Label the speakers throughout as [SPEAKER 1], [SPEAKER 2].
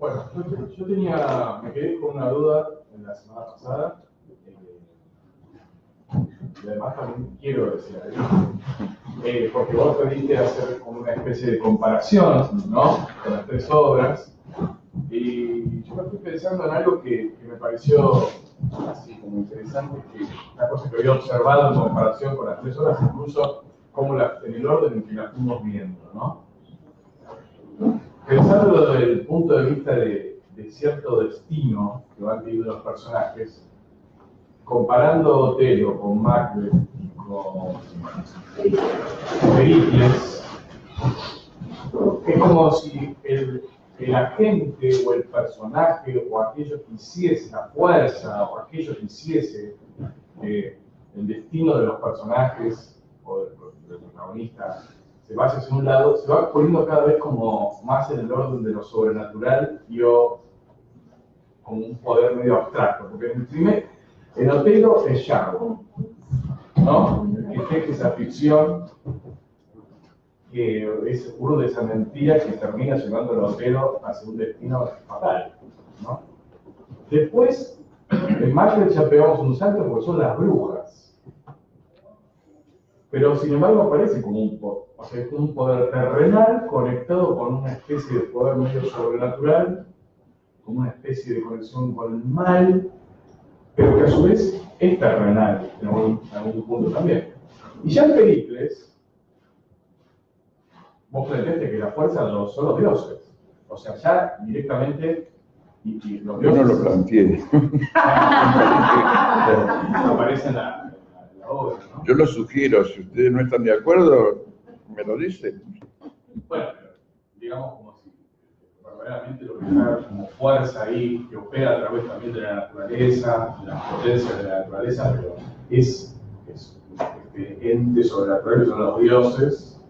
[SPEAKER 1] Bueno, me quedé con una duda en la semana pasada. Y además también quiero decir algo. Porque vos pediste hacer como una especie de comparación, ¿no? Con las tres obras. Y yo me estoy pensando en algo que me pareció así como interesante, que una cosa que había observado en comparación con las tres obras, incluso como en el orden en que las fuimos viendo, ¿no? Pensándolo desde el punto de vista de cierto destino que van viviendo los personajes, comparando Otelo con Macbeth y con Pericles, es como si el agente o el personaje o aquello que hiciese la fuerza o aquello que hiciese el destino de los personajes o del protagonista se vaya hacia un lado, se va poniendo cada vez como más en el orden de lo sobrenatural y o como un poder medio abstracto, porque en Otelo es Sherlock, ¿no? Que teje esa ficción, que es uno de esas mentiras que termina llevando a Otelo hacia un destino fatal, ¿no? Después, en Macbeth ya pegamos un salto porque son las brujas. Pero sin embargo aparece como un poder terrenal conectado con una especie de poder medio sobrenatural, como una especie de conexión con el mal, pero que a su vez es terrenal en algún punto también. Y ya en Pericles, vos planteaste que la fuerza son los dioses. O sea, ya directamente, y los dioses...
[SPEAKER 2] Yo no lo planteé.
[SPEAKER 1] Aparece en la obra, ¿no?
[SPEAKER 2] Yo lo sugiero, si ustedes no están de acuerdo, me lo dicen.
[SPEAKER 1] Bueno, pero digamos como si verdaderamente lo que está como fuerza ahí, que opera a través también de la naturaleza, de las potencias de la naturaleza, pero es este ente sobrenatural que son los dioses,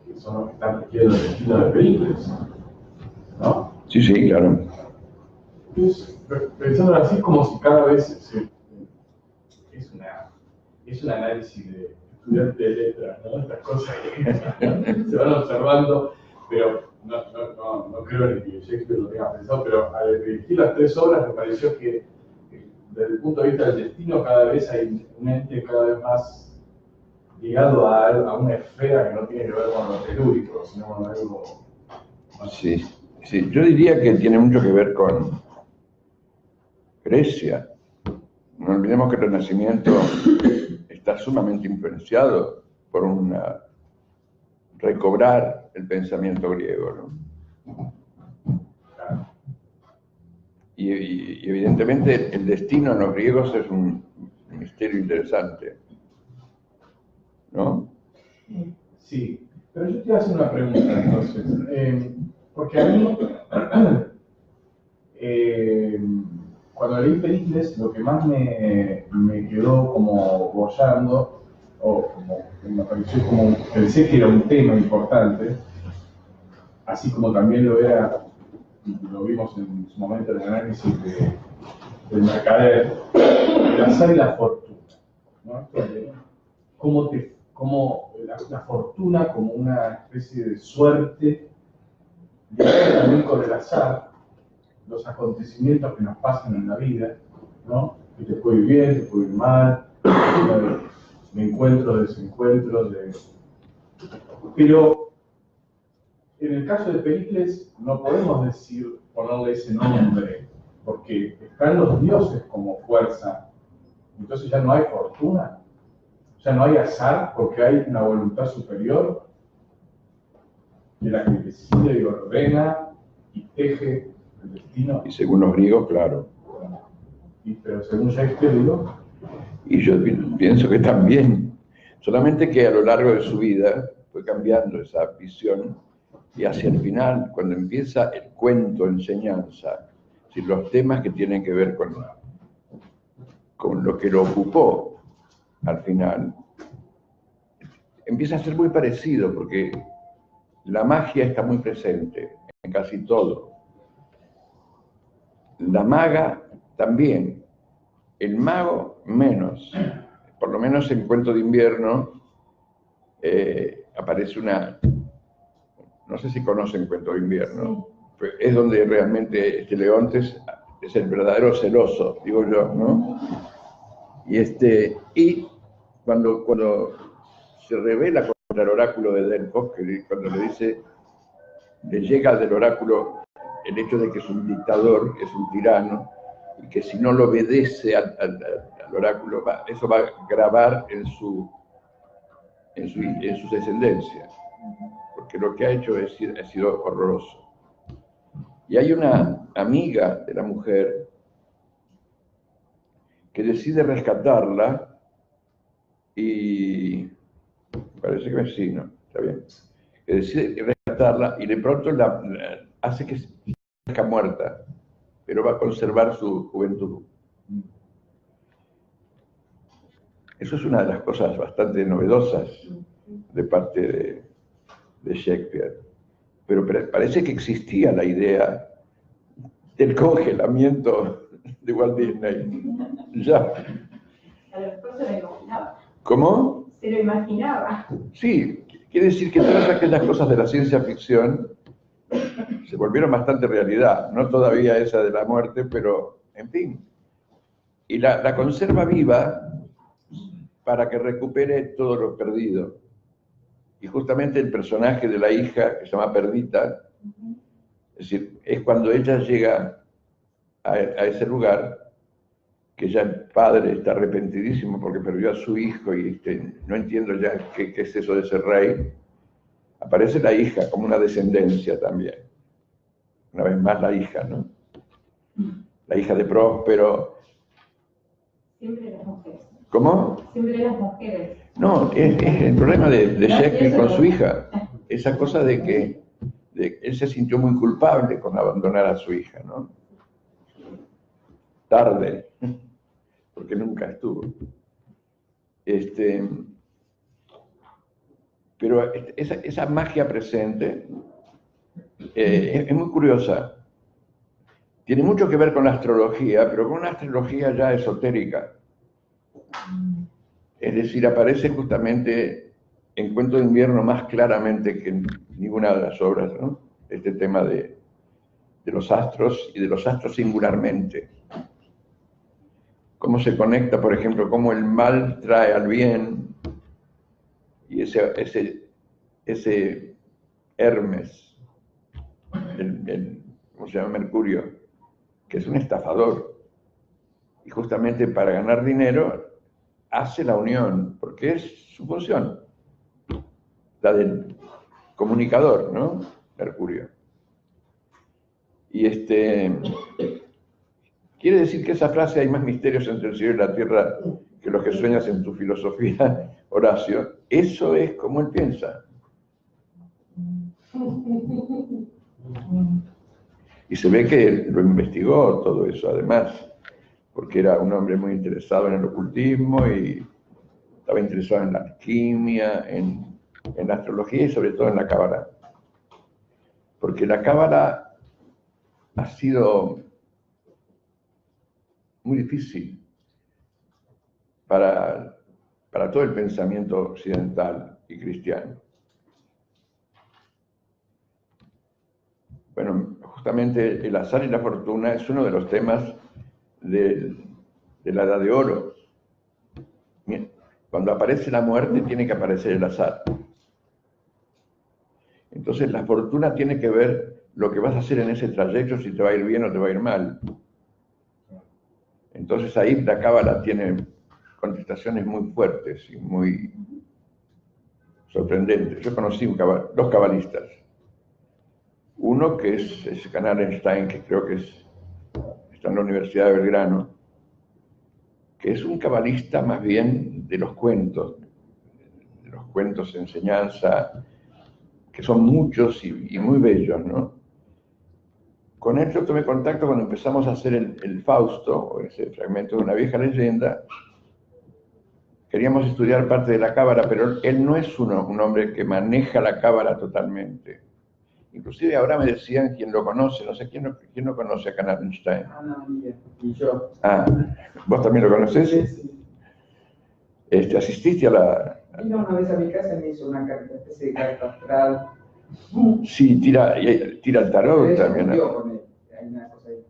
[SPEAKER 1] que son los que están rigiendo el destino de Pericles, ¿no?
[SPEAKER 2] Sí, sí, claro.
[SPEAKER 1] Entonces, pensando así, como si cada vez es un análisis de estudiante de letras, ¿no? Estas cosas que se van observando, pero no creo ni que Shakespeare lo tenga pensado, pero al dirigir las tres obras me pareció que desde el punto de vista del destino cada vez hay un ente cada vez más ligado a una esfera que no tiene que ver con lo telúrico, sino con algo más.
[SPEAKER 2] Sí, sí, yo diría que tiene mucho que ver con Grecia. No olvidemos que el Renacimiento está sumamente influenciado por recobrar el pensamiento griego, ¿no? Y evidentemente el destino en los griegos es un misterio interesante, ¿no?
[SPEAKER 1] Sí, pero yo te voy a hacer una pregunta entonces, porque a mí, cuando leí Pericles, lo que más me quedó como boyando, o como me pareció como, pensé que era un tema importante, así como también lo era, lo vimos en su momento en el análisis del mercader, el azar y la fortuna, ¿no? Como la fortuna como una especie de suerte, ligada también con el azar, los acontecimientos que nos pasan en la vida, ¿no? Que te puede ir bien, te puede ir mal, de encuentros, desencuentros, Pero en el caso de Pericles no podemos ponerle ese nombre, porque están los dioses como fuerza, entonces ya no hay fortuna, ya no hay azar, porque hay una voluntad superior de la que decide y ordena y teje el destino.
[SPEAKER 2] Y según los griegos, claro.
[SPEAKER 1] Pero según Shakespeare, digo.
[SPEAKER 2] Y yo pienso que también, solamente que a lo largo de su vida fue cambiando esa visión y hacia el final, cuando empieza el cuento enseñanza, si los temas que tienen que ver con lo que lo ocupó al final, empieza a ser muy parecido porque la magia está muy presente en casi todo. La maga también, el mago menos. Por lo menos en Cuento de Invierno aparece no sé si conocen Cuento de Invierno. es donde realmente Leontes es el verdadero celoso, digo yo, ¿no? Y cuando se revela contra el oráculo de Delfos, que cuando le llega del oráculo el hecho de que es un dictador, que es un tirano, y que si no lo obedece al oráculo, eso va a grabar en su descendencia, porque lo que ha hecho ha sido horroroso. Y hay una amiga de la mujer que decide rescatarla y parece que sí, ¿no? Está bien. Que decide rescatarla y de pronto hace que esté muerta, pero va a conservar su juventud. Eso es una de las cosas bastante novedosas de parte de Shakespeare. Pero parece que existía la idea del congelamiento de Walt Disney. Ya.
[SPEAKER 3] A lo mejor se lo imaginaba.
[SPEAKER 2] ¿Cómo?
[SPEAKER 3] Se lo imaginaba.
[SPEAKER 2] Sí, quiere decir que todas aquellas cosas de la ciencia ficción se volvieron bastante realidad. No todavía esa de la muerte, pero en fin. Y la conserva viva para que recupere todo lo perdido. Y justamente el personaje de la hija, que se llama Perdita, es decir, es cuando ella llega a ese lugar, que ya el padre está arrepentidísimo porque perdió a su hijo y no entiendo ya qué es eso de ser rey, aparece la hija como una descendencia también. Una vez más la hija, ¿no? La hija de Próspero.
[SPEAKER 3] Siempre las mujeres.
[SPEAKER 2] ¿Cómo?
[SPEAKER 3] Siempre las mujeres.
[SPEAKER 2] No, es el problema de Shakespeare con su hija. Esa cosa de que él se sintió muy culpable con abandonar a su hija, ¿no? Tarde, porque nunca estuvo. Pero esa magia presente es muy curiosa. Tiene mucho que ver con la astrología, pero con una astrología ya esotérica. Es decir, aparece justamente en Cuento de Invierno más claramente que en ninguna de las obras, ¿no? Este tema de los astros y de los astros singularmente. Cómo se conecta, por ejemplo, cómo el mal trae al bien y ese Hermes, ¿cómo se llama? Mercurio, que es un estafador. Y justamente para ganar dinero hace la unión, porque es su función, la del comunicador, ¿no? Mercurio. Y quiere decir que esa frase, hay más misterios entre el cielo y la tierra que los que sueñas en tu filosofía, Horacio, eso es como él piensa. Y se ve que él lo investigó todo eso, además, porque era un hombre muy interesado en el ocultismo y estaba interesado en la alquimia, en la astrología y sobre todo en la cábala. Porque la cábala ha sido muy difícil para todo el pensamiento occidental y cristiano. Bueno, justamente el azar y la fortuna es uno de los temas de la Edad de Oro. Cuando aparece la muerte tiene que aparecer el azar. Entonces la fortuna tiene que ver lo que vas a hacer en ese trayecto, si te va a ir bien o te va a ir mal. Entonces ahí la cábala tiene contestaciones muy fuertes y muy sorprendentes. Yo conocí dos cabalistas. Uno que es Canal Einstein, que creo que está en la Universidad de Belgrano, que es un cabalista más bien de los cuentos de enseñanza, que son muchos y muy bellos, ¿no? Con él yo tomé contacto cuando empezamos a hacer el Fausto, o ese fragmento de una vieja leyenda. Queríamos estudiar parte de la cábala, pero él no es un hombre que maneja la cábala totalmente. Inclusive ahora me decían quién lo conoce, no sé quién no conoce a Canal Einstein.
[SPEAKER 4] Y yo.
[SPEAKER 2] ¿Vos también lo conocés?
[SPEAKER 4] Sí.
[SPEAKER 2] ¿Asististe a la...?
[SPEAKER 4] Vino una vez a mi casa y me hizo una especie de carta astral
[SPEAKER 2] Sí, tira el tarot
[SPEAKER 4] Eso
[SPEAKER 2] también.
[SPEAKER 4] murió con él. Hay una cosa ahí.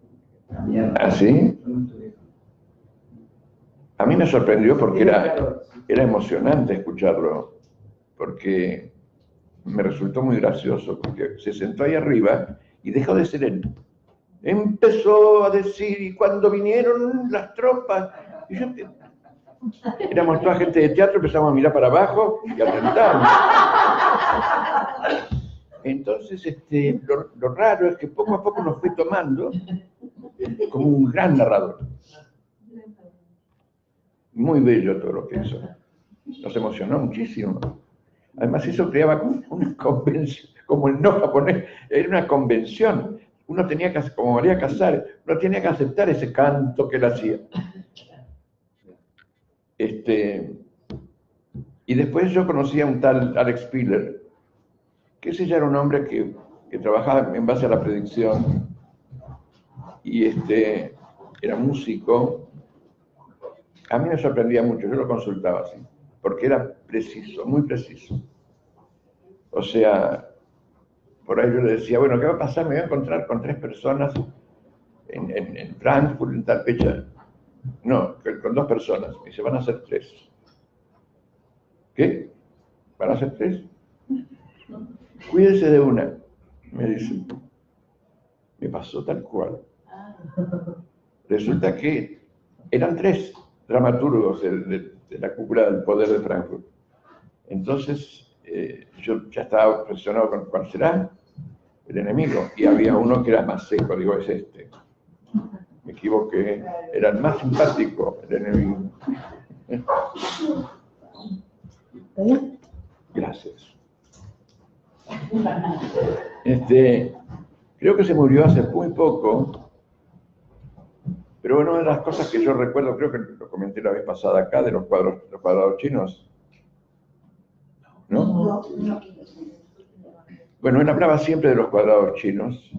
[SPEAKER 4] La mierda.
[SPEAKER 2] ¿Ah, sí?
[SPEAKER 4] Yo no estudié.
[SPEAKER 2] A mí me sorprendió porque
[SPEAKER 4] Tira el tarot, sí.
[SPEAKER 2] era emocionante escucharlo, porque me resultó muy gracioso, porque se sentó ahí arriba y dejó de ser él. Empezó a decir, y cuando vinieron las tropas, y yo, éramos toda gente de teatro, empezamos a mirar para abajo y a tentarnos. Entonces, lo raro es que poco a poco nos fue tomando como un gran narrador. Muy bello todo lo que hizo. Nos emocionó muchísimo. Además, eso creaba una convención, como el no japonés, era una convención. Uno tenía que, como María Casares, uno tenía que aceptar ese canto que él hacía. Y después yo conocí a un tal Alex Piller, que ese ya era un hombre que trabajaba en base a la predicción, y era músico. A mí me sorprendía mucho, yo lo consultaba así, porque era preciso, muy preciso. O sea, por ahí yo le decía, bueno, ¿qué va a pasar? Me voy a encontrar con 3 personas en Frankfurt, en tal fecha. No, con 2 personas. Me dice, van a ser 3. ¿Qué? ¿Van a ser 3? Cuídese de una, me dice. Me pasó tal cual. Resulta que eran 3 dramaturgos de la cúpula del poder de Frankfurt. Entonces, yo ya estaba obsesionado con cuál será el enemigo, y había uno que era más seco, digo, es este. Me equivoqué, era el más simpático, el enemigo. Gracias. Creo que se murió hace muy poco, pero bueno, una de las cosas que yo recuerdo, creo que lo comenté la vez pasada acá, de los cuadrados chinos, ¿no? Bueno, él hablaba siempre de los cuadrados chinos,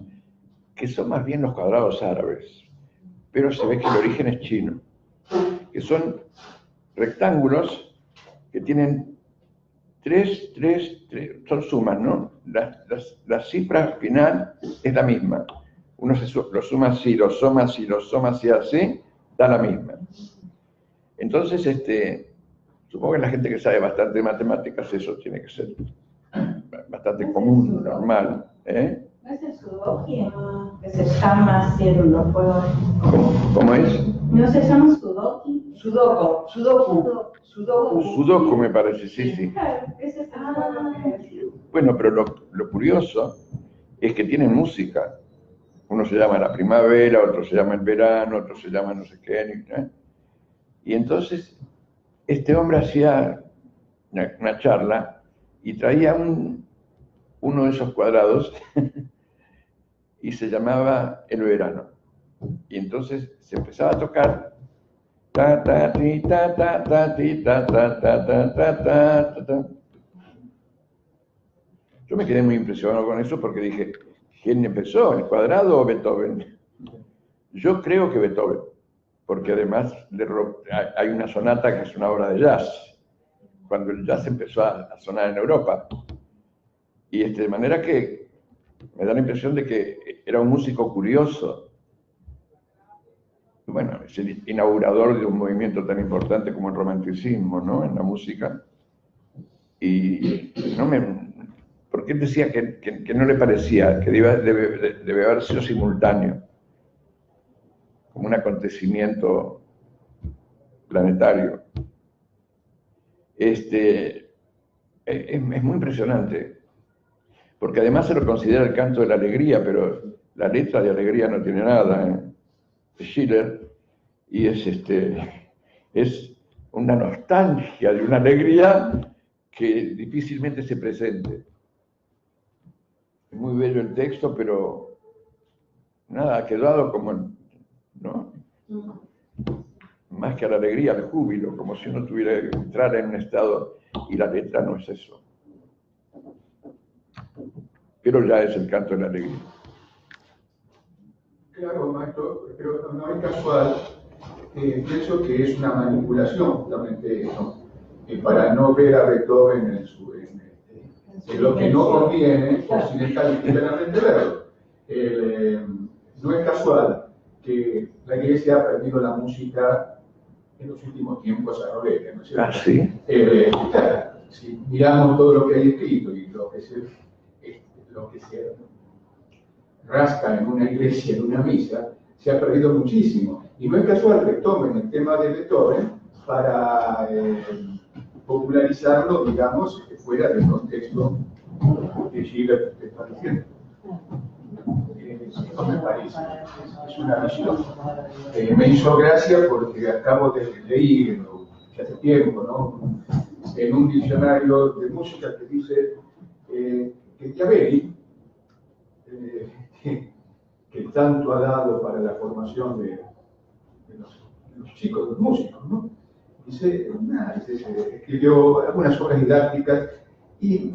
[SPEAKER 2] que son más bien los cuadrados árabes, pero se ve que el origen es chino, que son rectángulos que tienen 3, son sumas, ¿no? La cifra final es la misma. Uno lo suma así, lo suma así, lo suma así, da la misma. Entonces, supongo que la gente que sabe bastante de matemáticas, eso tiene que ser bastante común, normal, ¿eh?
[SPEAKER 3] ¿No es el sudoku? Que se llama, si lo puedo...
[SPEAKER 2] ¿Cómo es?
[SPEAKER 3] ¿No se llama sudoku?
[SPEAKER 2] Sudoku me parece, sí.
[SPEAKER 3] Claro, ese es
[SPEAKER 2] Bueno, pero lo curioso es que tienen música. Uno se llama la primavera, otro se llama el verano, otro se llama no sé qué, ¿eh? Y entonces, este hombre hacía una charla y traía uno de esos cuadrados y se llamaba el verano. Y entonces se empezaba a tocar ta ta ti ta ta ta ti ta ta ta ta ta ta ta. Yo me quedé muy impresionado con eso porque dije, ¿quién empezó? ¿El cuadrado o Beethoven? Yo creo que Beethoven, porque además hay una sonata que es una obra de jazz, cuando el jazz empezó a sonar en Europa. Y de manera que me da la impresión de que era un músico curioso. Bueno, es el inaugurador de un movimiento tan importante como el romanticismo, ¿no? En la música. Y porque él decía que no le parecía, que debe haber sido simultáneo, como un acontecimiento planetario. Es muy impresionante, porque además se lo considera el canto de la alegría, pero la letra de alegría no tiene nada, ¿eh? De Schiller, y es una nostalgia de una alegría que difícilmente se presente. Es muy bello el texto, pero nada, ha quedado como, ¿no? Más que a la alegría, al júbilo, como si uno tuviera que entrar en un estado, y la letra no es eso. Pero ya es el canto de la alegría.
[SPEAKER 5] Claro, maestro, pero no es casual. Pienso que es una manipulación justamente eso, para no ver a Beethoven lo que no conviene occidental y claramente verlo. No es casual que la Iglesia ha perdido la música en los últimos tiempos a Robeca, ¿no es cierto?
[SPEAKER 2] Ah, sí.
[SPEAKER 5] Si miramos todo lo que hay escrito y lo que se rasca en una iglesia, en una misa, se ha perdido muchísimo. Y no es casual que tomen el tema de Beethoven para popularizarlo, digamos, fuera del contexto que Schiller está diciendo. Esto me parece, es una visión. Me hizo gracia porque acabo de leer, ya hace tiempo, ¿no?, en un diccionario de música que dice que Chiavelli, que tanto ha dado para la formación de los chicos, los músicos, ¿no? Dice, escribió algunas obras didácticas y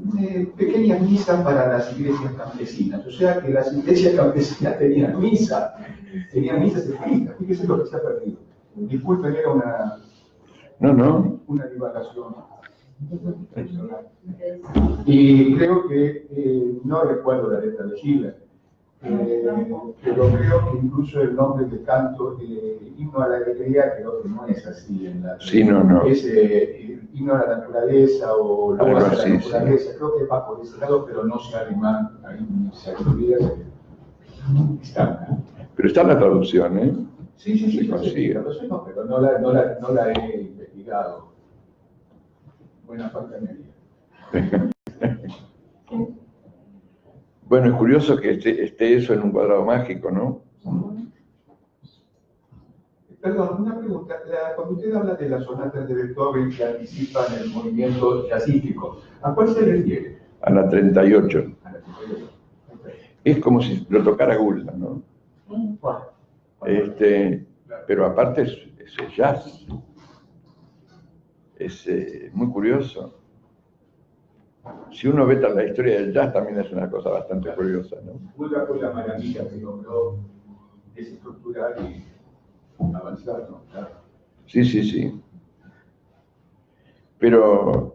[SPEAKER 5] pequeñas misas para las iglesias campesinas. O sea que las iglesias campesinas tenían misas escritas. Fíjese lo que se ha perdido. Disculpen, era una divagación. Y creo que, no recuerdo la letra de Schiller, pero creo que incluso el nombre del canto, himno a la alegría, creo que no es así en la...
[SPEAKER 2] Sí, no.
[SPEAKER 5] Es himno a la naturaleza o
[SPEAKER 2] algo
[SPEAKER 5] la
[SPEAKER 2] así,
[SPEAKER 5] naturaleza,
[SPEAKER 2] sí.
[SPEAKER 5] creo que va por ese lado, pero no se arrima, ahí se olvida.
[SPEAKER 2] Pero está la traducción, ¿eh?
[SPEAKER 5] Sí,
[SPEAKER 2] se consigue.
[SPEAKER 5] Pero no la he investigado. Buena falta media.
[SPEAKER 2] Bueno, es curioso que esté eso en un cuadrado mágico, ¿no?
[SPEAKER 5] Perdón, una pregunta. Cuando usted habla de las sonatas de Beethoven que anticipan el movimiento jazzístico, ¿a cuál se refiere?
[SPEAKER 2] A la 38.
[SPEAKER 5] A la 38.
[SPEAKER 2] Es como si lo tocara Gould, ¿no? Pero aparte es jazz. Es muy curioso. Si uno ve la historia del jazz, también es una cosa bastante curiosa, ¿no?
[SPEAKER 5] Gould fue la maravilla que logró desestructurar y avanzar, ¿no? Claro.
[SPEAKER 2] Sí. Pero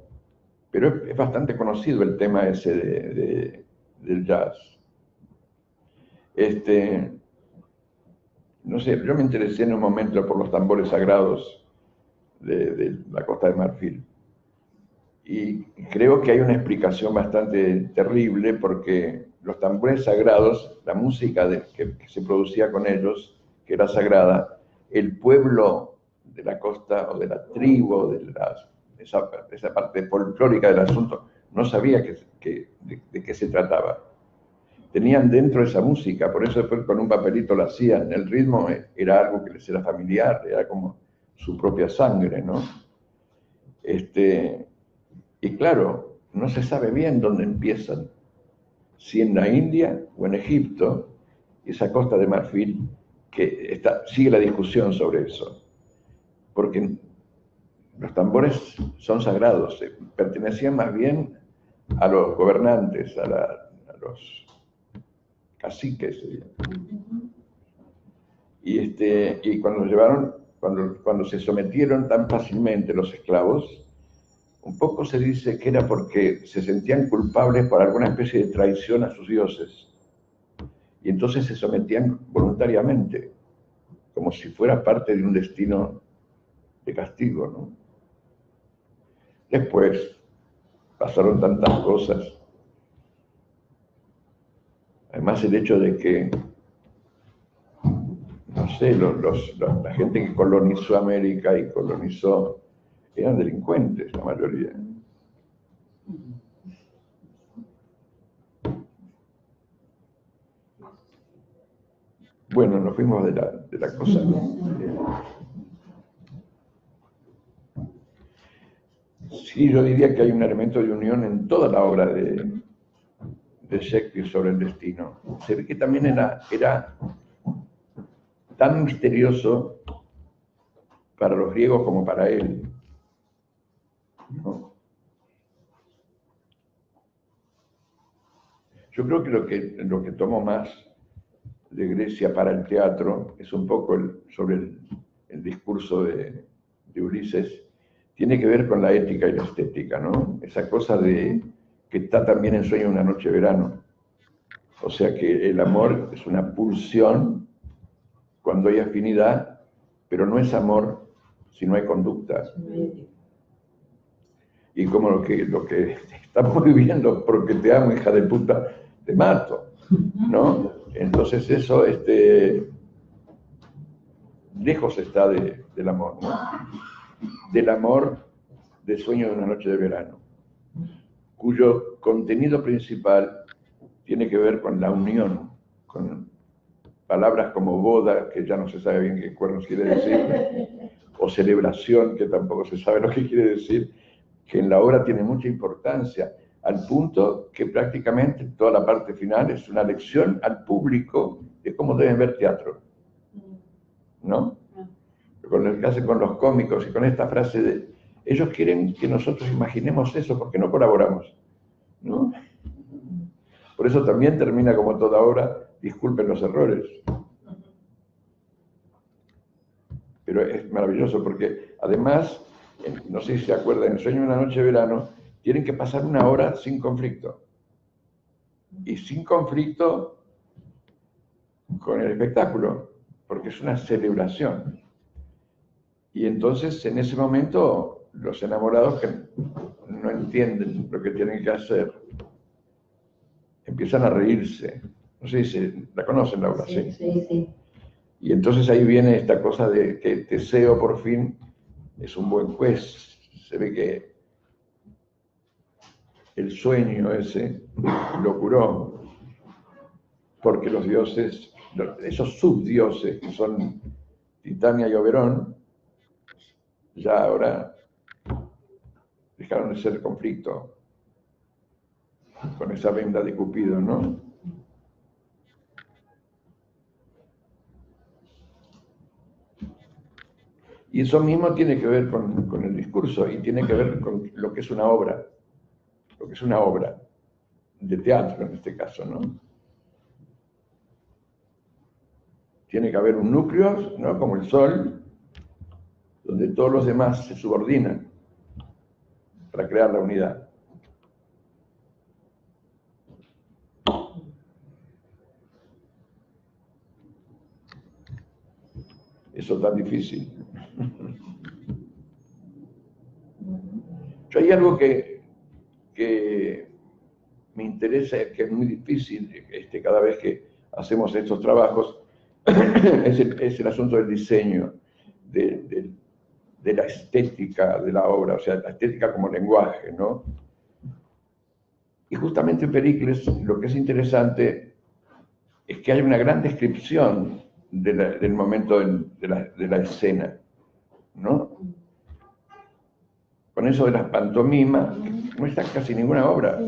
[SPEAKER 2] es bastante conocido el tema ese del jazz. No sé, yo me interesé en un momento por los tambores sagrados de la Costa de Marfil. Y creo que hay una explicación bastante terrible porque los tambores sagrados, la música que se producía con ellos, que era sagrada, el pueblo de la costa o de la tribu, de esa parte folclórica del asunto, no sabía de qué se trataba. Tenían dentro esa música, por eso después con un papelito la hacían. El ritmo era algo que les era familiar, era como su propia sangre, ¿no? Y claro, no se sabe bien dónde empiezan, si en la India o en Egipto, esa Costa de Marfil, que sigue la discusión sobre eso, porque los tambores son sagrados, pertenecían más bien a los gobernantes, a los caciques. Y cuando se sometieron tan fácilmente los esclavos, un poco se dice que era porque se sentían culpables por alguna especie de traición a sus dioses. Y entonces se sometían voluntariamente, como si fuera parte de un destino de castigo, ¿no? Después pasaron tantas cosas. Además, el hecho de que, no sé, la gente que colonizó América y colonizó, eran delincuentes, la mayoría. Bueno, nos fuimos de la cosa, ¿no? Sí, yo diría que hay un elemento de unión en toda la obra de Shakespeare sobre el destino. Se ve que también era tan misterioso para los griegos como para él, ¿no? Yo creo que lo que tomó más de Grecia para el teatro es un poco sobre el discurso de Ulises, tiene que ver con la ética y la estética, ¿no? Esa cosa de que está también en Sueño de una noche de verano. O sea que el amor es una pulsión cuando hay afinidad, pero no es amor si no hay conducta. Y como lo que estamos viviendo, porque te amo, hija de puta, te mato, ¿no? Entonces eso, lejos está del amor, ¿no? Del amor de Sueño de una noche de verano, cuyo contenido principal tiene que ver con la unión, con palabras como boda, que ya no se sabe bien qué cuernos quiere decir, o celebración, que tampoco se sabe lo que quiere decir, que en la obra tiene mucha importancia, al punto que prácticamente toda la parte final es una lección al público de cómo deben ver teatro, ¿no? Con el que hace con los cómicos y con esta frase de, ellos quieren que nosotros imaginemos eso, porque no colaboramos, ¿no? Por eso también termina como toda obra, disculpen los errores. Pero es maravilloso porque además, no sé si se acuerdan, en Sueño de una noche de verano, tienen que pasar una hora sin conflicto. Y sin conflicto con el espectáculo, porque es una celebración. Y entonces, en ese momento, los enamorados que no entienden lo que tienen que hacer, empiezan a reírse. No sé si la conocen, Laura, ¿sí?
[SPEAKER 3] Sí, sí.
[SPEAKER 2] Y entonces ahí viene esta cosa de que Teseo, por fin, es un buen juez. Se ve que el sueño ese lo curó, porque los dioses, esos subdioses que son Titania y Oberón, ya ahora dejaron de ser conflicto con esa venda de Cupido, ¿no? Y eso mismo tiene que ver con el discurso y tiene que ver con lo que es una obra, de teatro en este caso, ¿no? Tiene que haber un núcleo, ¿no? Como el sol, donde todos los demás se subordinan para crear la unidad. Eso es tan difícil. Yo hay algo que me interesa, que es muy difícil cada vez que hacemos estos trabajos, es el asunto del diseño, de la estética de la obra, o sea, la estética como lenguaje, ¿no? Y justamente en Pericles lo que es interesante es que hay una gran descripción del momento de la escena, ¿no? Con eso de las pantomimas, no está casi ninguna obra.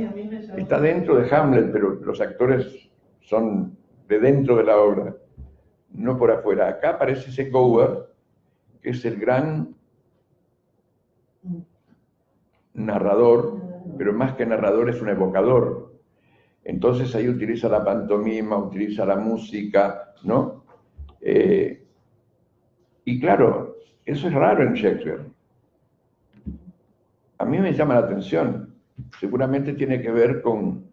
[SPEAKER 2] Está dentro de Hamlet, pero los actores son de dentro de la obra, no por afuera. Acá aparece ese Gower, que es el gran narrador, pero más que narrador es un evocador. Entonces ahí utiliza la pantomima, utiliza la música, ¿no? Y claro, eso es raro en Shakespeare. A mí me llama la atención. Seguramente tiene que ver con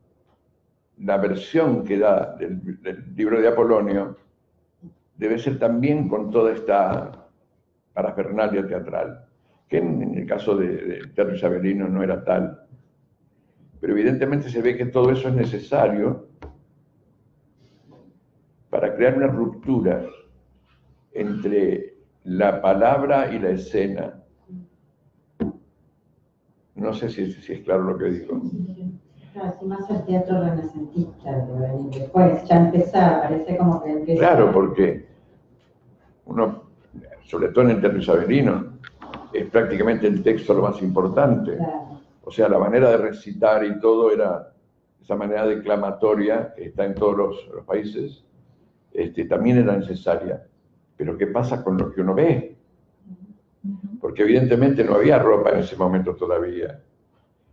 [SPEAKER 2] la versión que da del libro de Apolonio. Debe ser también con toda esta parafernalia teatral, que en el caso de Terry Isabelino no era tal. Pero evidentemente se ve que todo eso es necesario para crear una ruptura entre la palabra y la escena. No sé si es claro lo que digo.
[SPEAKER 3] Claro, así más el teatro renacentista de venir después, ya empezaba, parece como que empieza.
[SPEAKER 2] Claro, porque uno, sobre todo en el teatro isabelino, es prácticamente el texto lo más importante.
[SPEAKER 3] Claro.
[SPEAKER 2] O sea, la manera de recitar y todo era esa manera declamatoria que está en todos los países, también era necesaria. Pero ¿qué pasa con lo que uno ve? Porque evidentemente no había ropa en ese momento todavía.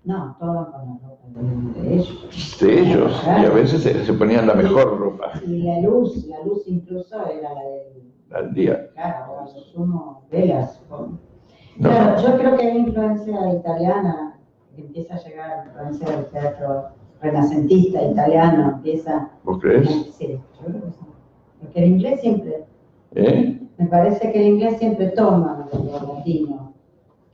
[SPEAKER 3] No, todo con la ropa de ellos.
[SPEAKER 2] De ellos,
[SPEAKER 3] Claro.
[SPEAKER 2] y a veces se ponían la mejor ropa
[SPEAKER 3] Y la luz incluso era la
[SPEAKER 2] al día.
[SPEAKER 3] claro, o a lo sumo velas.
[SPEAKER 2] No,
[SPEAKER 3] Claro, yo creo que hay influencia italiana empieza a llegar la influencia del teatro renacentista, italiano, empieza...
[SPEAKER 2] ¿Vos crees?
[SPEAKER 3] Sí, yo creo que sí. Porque el inglés siempre,
[SPEAKER 2] ¿Eh?
[SPEAKER 3] me parece que el inglés siempre toma de lo latino,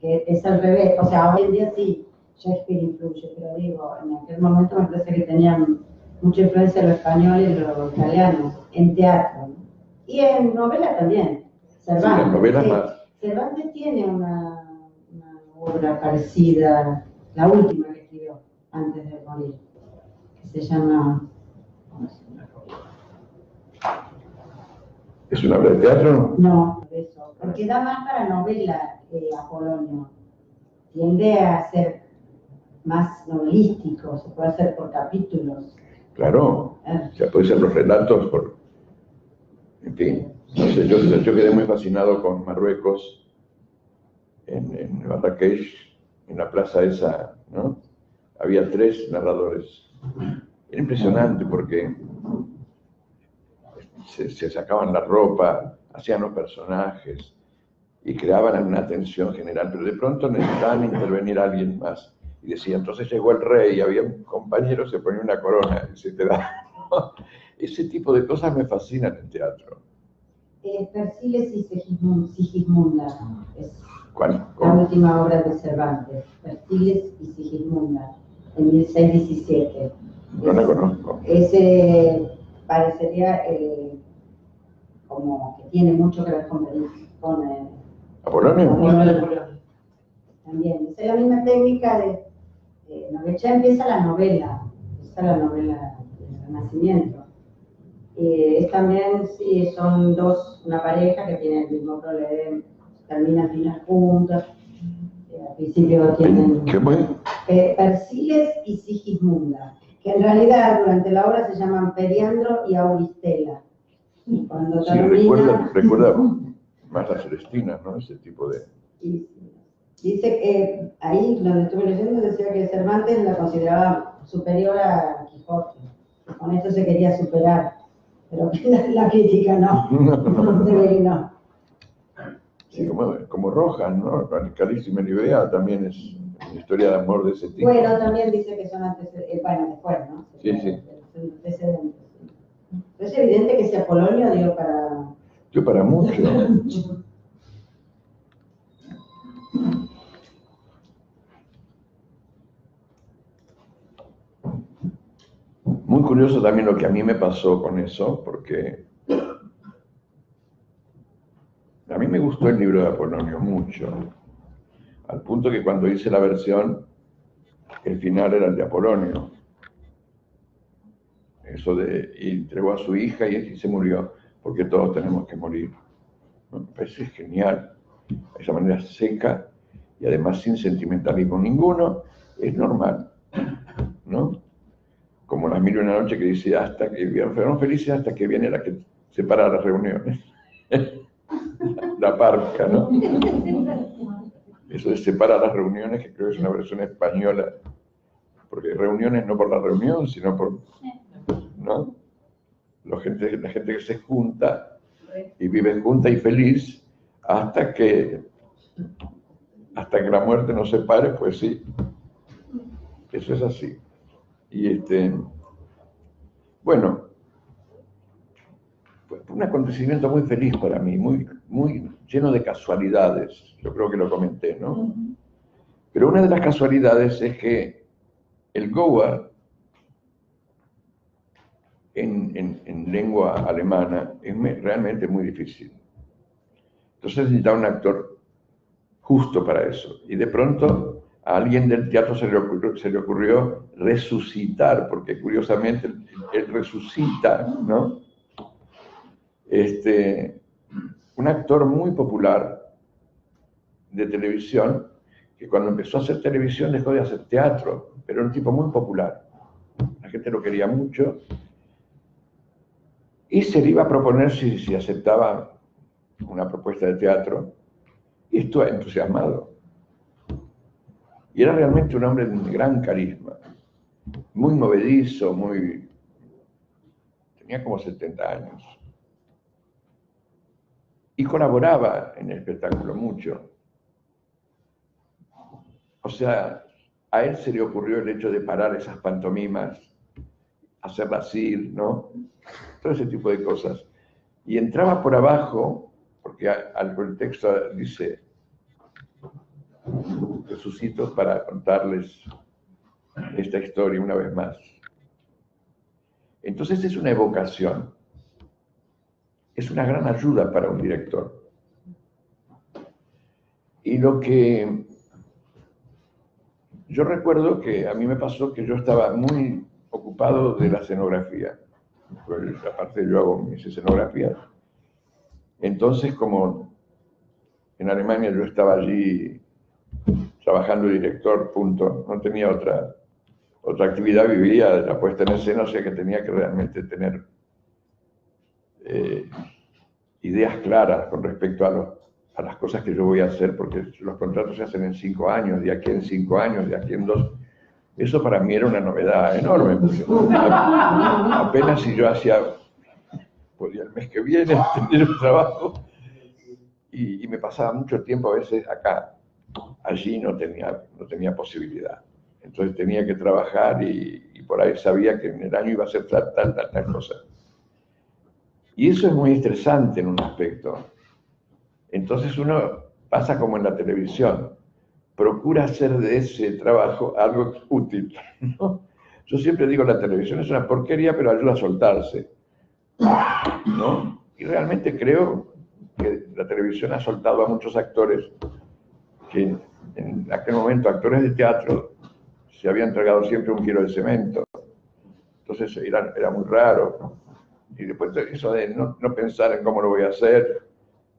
[SPEAKER 3] que es al revés, o sea, hoy en día sí, Shakespeare influye, pero digo, en aquel momento me parece que tenían mucha influencia lo español y lo italiano, en teatro, ¿no? Y en novela también, Cervantes.
[SPEAKER 2] Sí, en novela
[SPEAKER 3] sí.
[SPEAKER 2] más.
[SPEAKER 3] Cervantes tiene una obra parecida, la última que escribió antes de morir, que se llama... ¿cómo se llama?
[SPEAKER 2] ¿Es una obra de teatro?
[SPEAKER 3] No, eso, porque da más para novela Apolonio. Tiende a ser más novelístico, se puede hacer por capítulos.
[SPEAKER 2] Claro. O sea, puede ser los relatos por... En fin. No sé, yo quedé muy fascinado con Marruecos, en Marrakech, en la plaza esa, ¿no? Había 3 narradores. Era impresionante porque se sacaban la ropa, hacían los personajes y creaban una tensión general, pero de pronto necesitaban intervenir a alguien más. Y decía, entonces llegó el rey, y había un compañero, se ponía una corona, etc. Ese tipo de cosas me fascinan en teatro.
[SPEAKER 3] Persiles y Sigismunda es
[SPEAKER 2] ¿Cuál?
[SPEAKER 3] la
[SPEAKER 2] ¿Cómo?
[SPEAKER 3] última obra de Cervantes. Persiles y Sigismunda, en 1617.
[SPEAKER 2] No la conozco.
[SPEAKER 3] Ese parecería como que tiene mucho que ver con
[SPEAKER 2] ¿Apolonio?
[SPEAKER 3] Apolonio. También, es la misma técnica de ya empieza la novela del Renacimiento. Es también, sí, son una pareja que tiene el mismo problema, terminan al final juntos, al principio tienen
[SPEAKER 2] ¿Qué fue?
[SPEAKER 3] Persiles y Sigismunda, que en realidad durante la obra se llaman Periandro y Auristela. Y cuando
[SPEAKER 2] Sí,
[SPEAKER 3] termina...
[SPEAKER 2] recuerda más a Celestina, ¿no? Ese tipo de...
[SPEAKER 3] Y dice que ahí donde estuve leyendo decía que Cervantes la consideraba superior a Quijote, que con esto se quería superar, pero que la crítica no, se ve que no.
[SPEAKER 2] Sí, como Rojas, ¿no? Carísima Librea también es una historia de amor de ese tipo.
[SPEAKER 3] Bueno, también dice que son antecedentes, bueno, después, ¿no?
[SPEAKER 2] Sí, sí.
[SPEAKER 3] Son antecedentes. Es evidente que si Apolonio dio para...
[SPEAKER 2] Yo para mucho. Muy curioso también lo que a mí me pasó con eso, porque a mí me gustó el libro de Apolonio mucho, al punto que cuando hice la versión, el final era el de Apolonio. Eso de, y entregó a su hija y se murió, porque todos tenemos que morir. Me parece genial, de esa manera seca y además sin sentimentalismo ninguno, es normal, ¿no? Como las 1001 noches que dice, hasta que fueron felices hasta que viene la que separa las reuniones. La parca, ¿no? Eso de separa las reuniones, que creo que es una versión española, porque reuniones no por la reunión, sino por, ¿no? La gente que se junta y vive junta y feliz hasta que la muerte nos separe, pues sí, eso es así. Y bueno, fue un acontecimiento muy feliz para mí, muy lleno de casualidades, yo creo que lo comenté, ¿no? Pero una de las casualidades es que el Goa, en lengua alemana, es realmente muy difícil. Entonces necesitaba un actor justo para eso. Y de pronto a alguien del teatro se le ocurrió resucitar, porque curiosamente él resucita, ¿no? Un actor muy popular de televisión, que cuando empezó a hacer televisión dejó de hacer teatro, pero era un tipo muy popular. La gente lo quería mucho. Y se le iba a proponer si aceptaba una propuesta de teatro, y estuvo entusiasmado. Y era realmente un hombre de gran carisma, muy movedizo, tenía como 70 años. Y colaboraba en el espectáculo mucho. O sea, a él se le ocurrió el hecho de parar esas pantomimas, hacerlas ir, ¿no? Todo ese tipo de cosas. Y entraba por abajo, porque el texto dice, resucito para contarles esta historia una vez más. Entonces es una evocación, es una gran ayuda para un director. Y lo que yo recuerdo que a mí me pasó que yo estaba muy ocupado de la escenografía, pues aparte yo hago mis escenografías. Entonces, como en Alemania yo estaba allí trabajando de director, punto, no tenía otra actividad, vivía de la puesta en escena, o sea que tenía que realmente tener ideas claras con respecto a las cosas que yo voy a hacer, porque los contratos se hacen en 5 años, de aquí en 5 años, de aquí en 2. Eso para mí era una novedad enorme, porque apenas si yo podía el mes que viene tener un trabajo, y me pasaba mucho tiempo a veces acá. Allí no tenía posibilidad. Entonces tenía que trabajar y por ahí sabía que en el año iba a hacer tal cosa. Y eso es muy estresante en un aspecto. Entonces uno pasa como en la televisión, procura hacer de ese trabajo algo útil, ¿no? Yo siempre digo, la televisión es una porquería, pero ayuda a soltarse, ¿no? Y realmente creo que la televisión ha soltado a muchos actores que en aquel momento, actores de teatro, se habían tragado siempre 1 kilo de cemento. Entonces era muy raro. Y después eso de no pensar en cómo lo voy a hacer,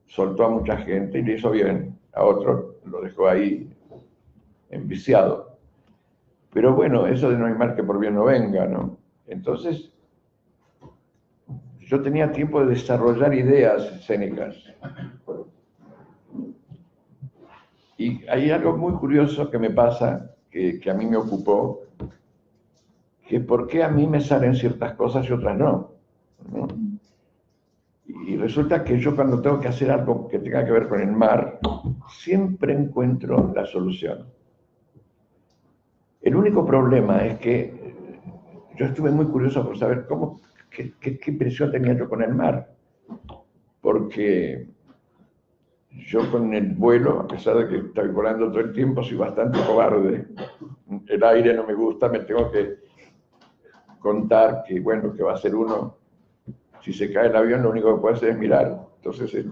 [SPEAKER 2] soltó a mucha gente y le hizo bien. A otro lo dejó ahí enviciado. Pero bueno, eso de no hay mal que por bien no venga, ¿no? Entonces, yo tenía tiempo de desarrollar ideas escénicas. Y hay algo muy curioso que me pasa, que a mí me ocupó, que por qué a mí me salen ciertas cosas y otras no, ¿no? Y resulta que yo cuando tengo que hacer algo que tenga que ver con el mar, siempre encuentro la solución. El único problema es que yo estuve muy curioso por saber qué impresión tenía yo con el mar. Porque yo con el vuelo, a pesar de que estoy volando todo el tiempo, soy bastante cobarde. El aire no me gusta, me tengo que contar que, bueno, que va a ser uno. Si se cae el avión, lo único que puede hacer es mirar. Entonces,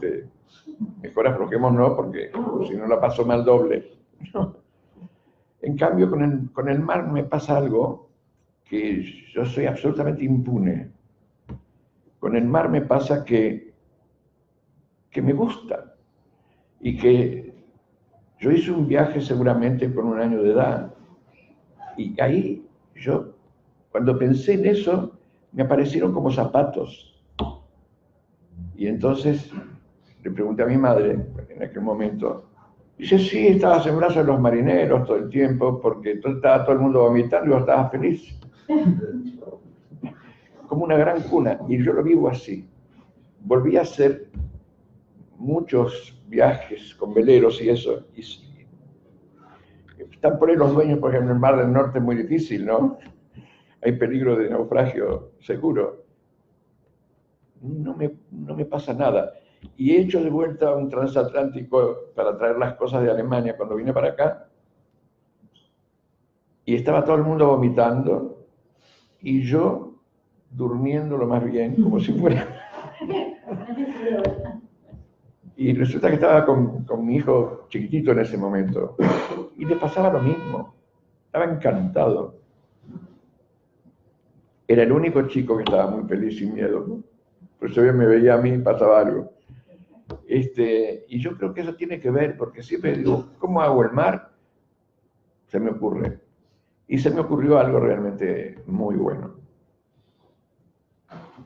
[SPEAKER 2] mejor aflojémonos porque si no la paso mal doble. En cambio, con el mar me pasa algo que yo soy absolutamente impune. Con el mar me pasa que me gusta y que yo hice un viaje seguramente con 1 año de edad y ahí yo, cuando pensé en eso, me aparecieron como zapatos. Y entonces le pregunté a mi madre, en aquel momento, dice, sí, estabas en brazos de los marineros todo el tiempo, porque estaba todo el mundo vomitando y vos estabas feliz. Como una gran cuna, y yo lo vivo así. Volví a hacer muchos viajes con veleros y eso, y están por ahí los dueños, por ejemplo, en el Mar del Norte es muy difícil, ¿no? Hay peligro de naufragio seguro. No me pasa nada. Y he hecho de vuelta un transatlántico para traer las cosas de Alemania cuando vine para acá. Y estaba todo el mundo vomitando y yo durmiendo lo más bien, como si fuera. Y resulta que estaba con mi hijo chiquitito en ese momento. Y le pasaba lo mismo. Estaba encantado. Era el único chico que estaba muy feliz sin miedo, ¿no? Por eso me veía a mí y pasaba algo. Y yo creo que eso tiene que ver, porque siempre digo, ¿cómo hago el mar? Se me ocurre. Y se me ocurrió algo realmente muy bueno.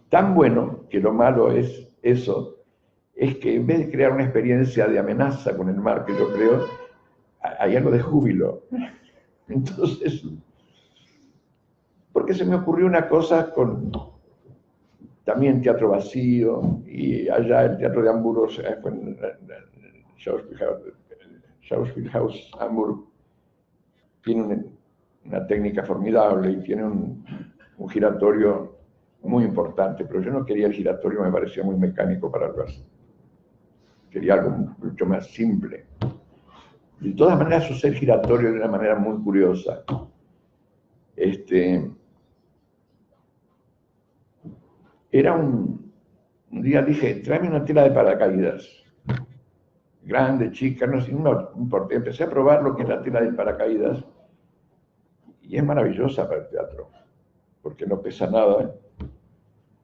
[SPEAKER 2] Tan bueno que lo malo es eso, es que en vez de crear una experiencia de amenaza con el mar, que yo creo, hay algo de júbilo. Entonces, porque se me ocurrió una cosa con también teatro vacío, y allá el teatro de Hamburgo fue en Schauspielhaus Hamburg, tiene una técnica formidable y tiene un giratorio muy importante, pero yo no quería el giratorio, me parecía muy mecánico para algo así. Quería algo mucho más simple. De todas maneras, usé el giratorio de una manera muy curiosa. Era un día dije, tráeme una tela de paracaídas. Grande, chica, no sé, no importa. Empecé a probar lo que es la tela de paracaídas y es maravillosa para el teatro, porque no pesa nada,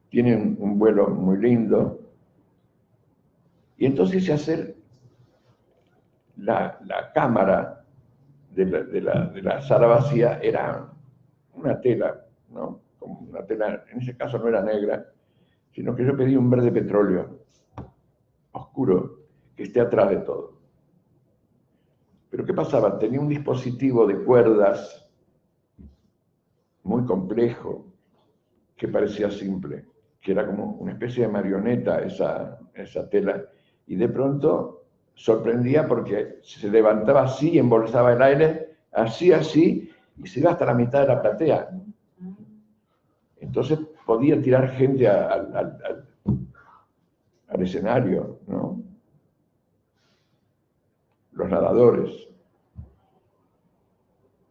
[SPEAKER 2] tiene un vuelo muy lindo. Y entonces hice hacer la cámara de la sala vacía, era una tela, ¿no? Como una tela, en ese caso no era negra, sino que yo pedí un verde petróleo, oscuro, que esté atrás de todo. Pero ¿qué pasaba? Tenía un dispositivo de cuerdas muy complejo, que parecía simple, que era como una especie de marioneta esa tela, y de pronto sorprendía porque se levantaba así y embolsaba el aire, así, y se iba hasta la mitad de la platea. Entonces podía tirar gente al escenario, ¿no? Los nadadores.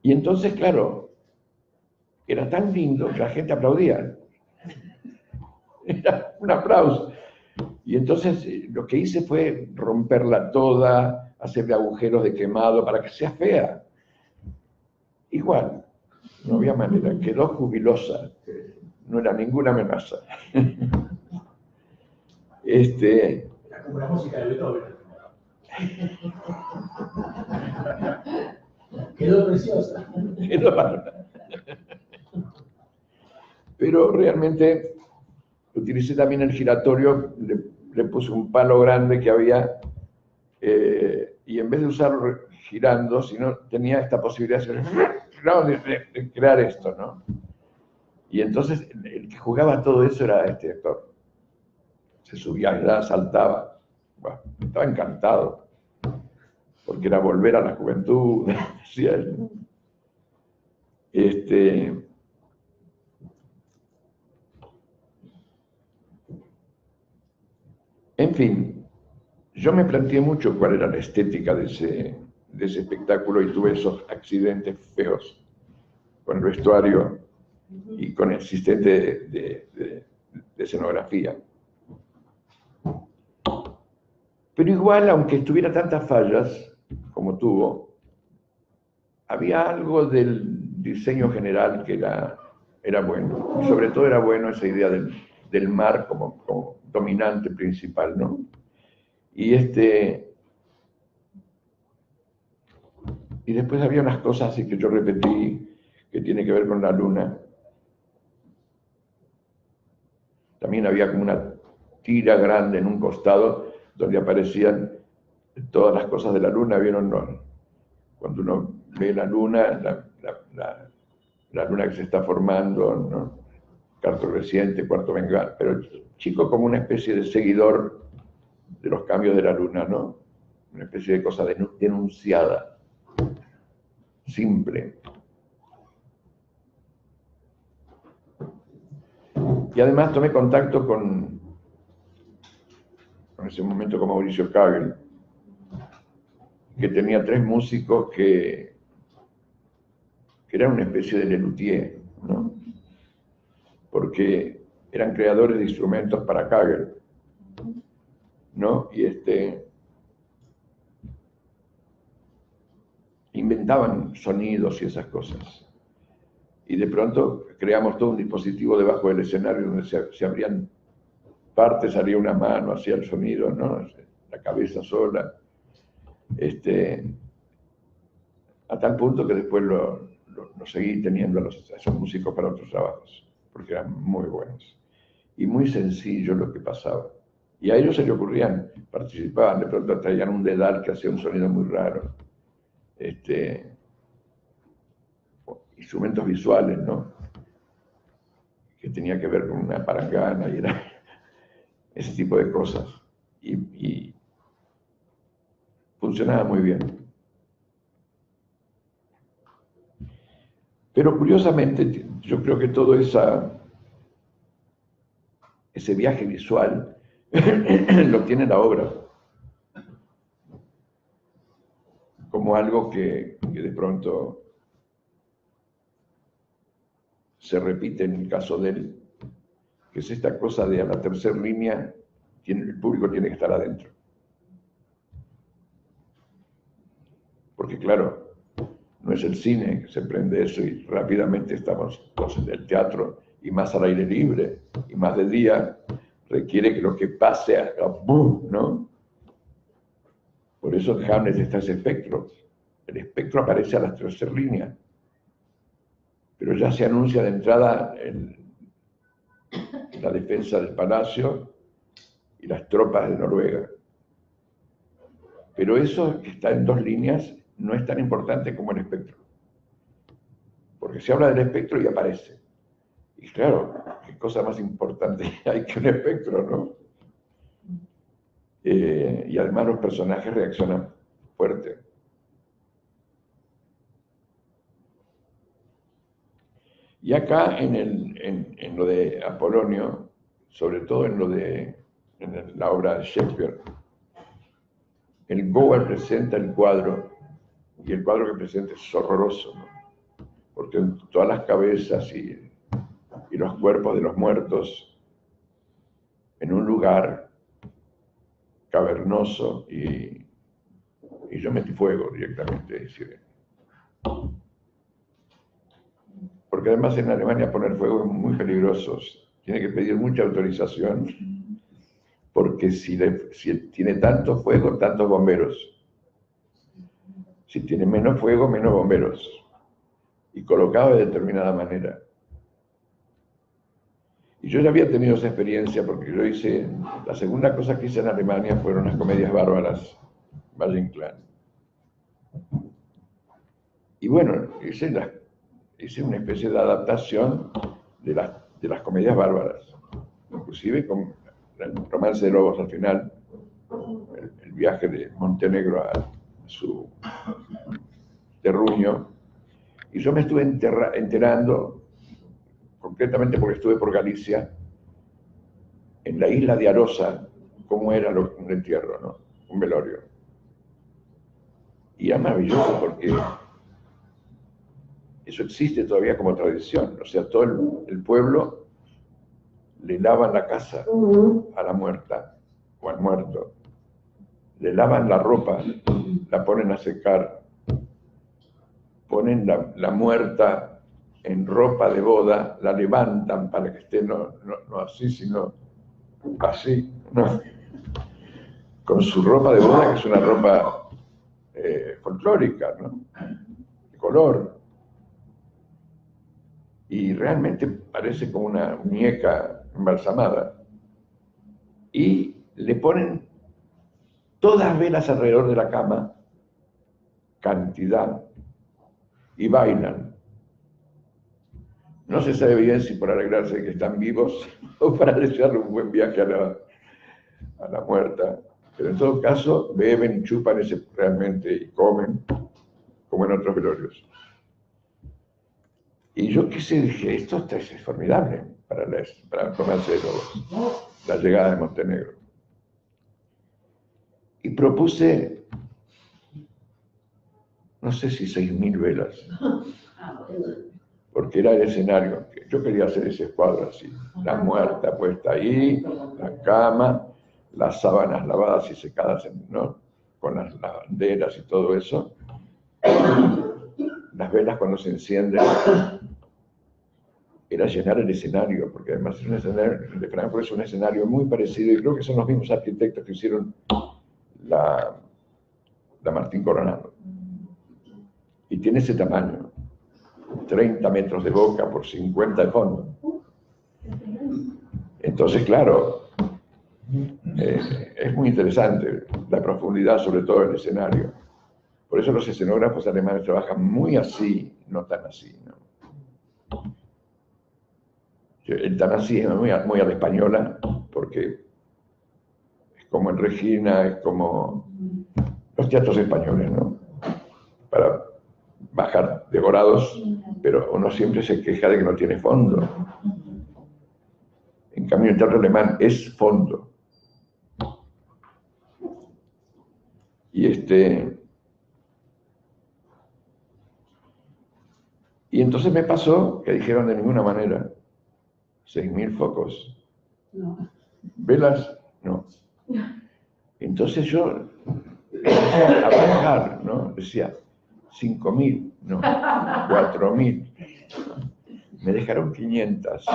[SPEAKER 2] Y entonces, claro, era tan lindo que la gente aplaudía. Era un aplauso. Y entonces lo que hice fue romperla toda, hacerle agujeros de quemado para que sea fea. Igual, no había manera, quedó jubilosa, no era ninguna amenaza.
[SPEAKER 1] Como la música de Beethoven. Quedó preciosa.
[SPEAKER 2] Quedó bárbara. Pero realmente utilicé también el giratorio, le puse un palo grande que había, y en vez de usarlo girando, sino tenía esta posibilidad de crear esto, ¿no? Y entonces el que jugaba todo eso era este actor. Se subía allá, saltaba. Bueno, estaba encantado, porque era volver a la juventud, decía él. En fin, yo me planteé mucho cuál era la estética de ese espectáculo y tuve esos accidentes feos con el vestuario y con el asistente de escenografía. Pero igual, aunque tuviera tantas fallas como tuvo, había algo del diseño general que era bueno. Y sobre todo era bueno esa idea del mar como dominante principal, ¿no? Y después había unas cosas así que yo repetí que tiene que ver con la luna. También había como una tira grande en un costado donde aparecían todas las cosas de la luna. ¿Vieron? ¿No? Cuando uno ve la luna, la luna que se está formando, ¿no? Cuarto reciente, cuarto vengar, pero el chico como una especie de seguidor de los cambios de la luna, ¿no? Una especie de cosa denunciada, simple. Y además tomé contacto con ese momento con Mauricio Kagel, que tenía 3 músicos que eran una especie de luthier, ¿no? Porque eran creadores de instrumentos para Kagel, ¿no? Y inventaban sonidos y esas cosas. Y de pronto creamos todo un dispositivo debajo del escenario donde se abrían partes, salía una mano, hacía el sonido, ¿no? La cabeza sola. A tal punto que después lo seguí teniendo a esos músicos para otros trabajos, porque eran muy buenos. Y muy sencillo lo que pasaba. Y a ellos se le ocurrían, participaban, de pronto traían un dedal que hacía un sonido muy raro. Instrumentos visuales, ¿no? Que tenía que ver con una parangana y era ese tipo de cosas. Y funcionaba muy bien. Pero curiosamente, yo creo que todo ese viaje visual lo tiene la obra, como algo que de pronto se repite en el caso de él, que es esta cosa de a la tercera línea, el público tiene que estar adentro. Porque claro, no es el cine que se prende eso y rápidamente estamos entonces en el teatro, y más al aire libre, y más de día, requiere que lo que pase haga ¡boom!, ¿no? Por eso en Hamlet está ese espectro. El espectro aparece a la tercera línea, pero ya se anuncia de entrada la defensa del palacio y las tropas de Noruega. Pero eso que está en dos líneas no es tan importante como el espectro. Porque se habla del espectro y aparece. Y claro, qué cosa más importante hay que un espectro, ¿no? Y además los personajes reaccionan fuerte. Y acá en lo de Apolonio, sobre todo en la obra de Shakespeare, el Gower presenta el cuadro, y el cuadro que presenta es horroroso, ¿no? Porque todas las cabezas y los cuerpos de los muertos en un lugar cavernoso, y yo metí fuego directamente, es decir, porque además en Alemania poner fuego es muy peligroso, tiene que pedir mucha autorización, porque si tiene tanto fuego, tantos bomberos. Si tiene menos fuego, menos bomberos. Y colocado de determinada manera. Y yo ya había tenido esa experiencia porque yo la segunda cosa que hice en Alemania fueron las comedias bárbaras, Valle Inclán. Y bueno, hice una especie de adaptación de las comedias bárbaras, inclusive con el Romance de Lobos al final, el viaje de Montenegro a su terruño. Y yo me estuve enterando, concretamente porque estuve por Galicia, en la isla de Arosa, cómo era un entierro, ¿no? Un velorio. Y era maravilloso porque eso existe todavía como tradición. O sea, todo el pueblo le lavan la casa a la muerta o al muerto. Le lavan la ropa, la ponen a secar, ponen la muerta en ropa de boda, la levantan para que esté no así, sino así, ¿no? Con su ropa de boda, que es una ropa folclórica, ¿no? De color. Y realmente parece como una muñeca embalsamada. Y le ponen todas velas alrededor de la cama, cantidad, y bailan. No se sabe bien si por alegrarse de que están vivos o para desearle un buen viaje a la muerta. Pero en todo caso, beben, chupan realmente y comen, como en otros velorios. Y yo dije, esto es formidable para el Romance de Lobos, la llegada de Montenegro. Y propuse, no sé si 6.000 velas, porque era el escenario. Yo quería hacer ese cuadro así, la muerta puesta ahí, la cama, las sábanas lavadas y secadas, ¿no? Con las lavanderas y todo eso. Las velas cuando se encienden, era llenar el escenario, porque además es un escenario, de Frankfurt es un escenario muy parecido, y creo que son los mismos arquitectos que hicieron la Martín Coronado. Y tiene ese tamaño, 30 metros de boca por 50 de fondo. Entonces, claro, es muy interesante la profundidad, sobre todo del escenario. Por eso los escenógrafos alemanes trabajan muy así, no tan así, ¿no? El tan así es muy a la española, porque es como en Regina, es como los teatros españoles, ¿no? Para bajar decorados, pero uno siempre se queja de que no tiene fondo. En cambio, el teatro alemán es fondo. Y entonces me pasó que dijeron de ninguna manera, 6.000 focos.
[SPEAKER 3] No.
[SPEAKER 2] Velas, no. Entonces yo empecé a bajar, ¿no? Decía, 5.000, no, 4.000. Me dejaron 500.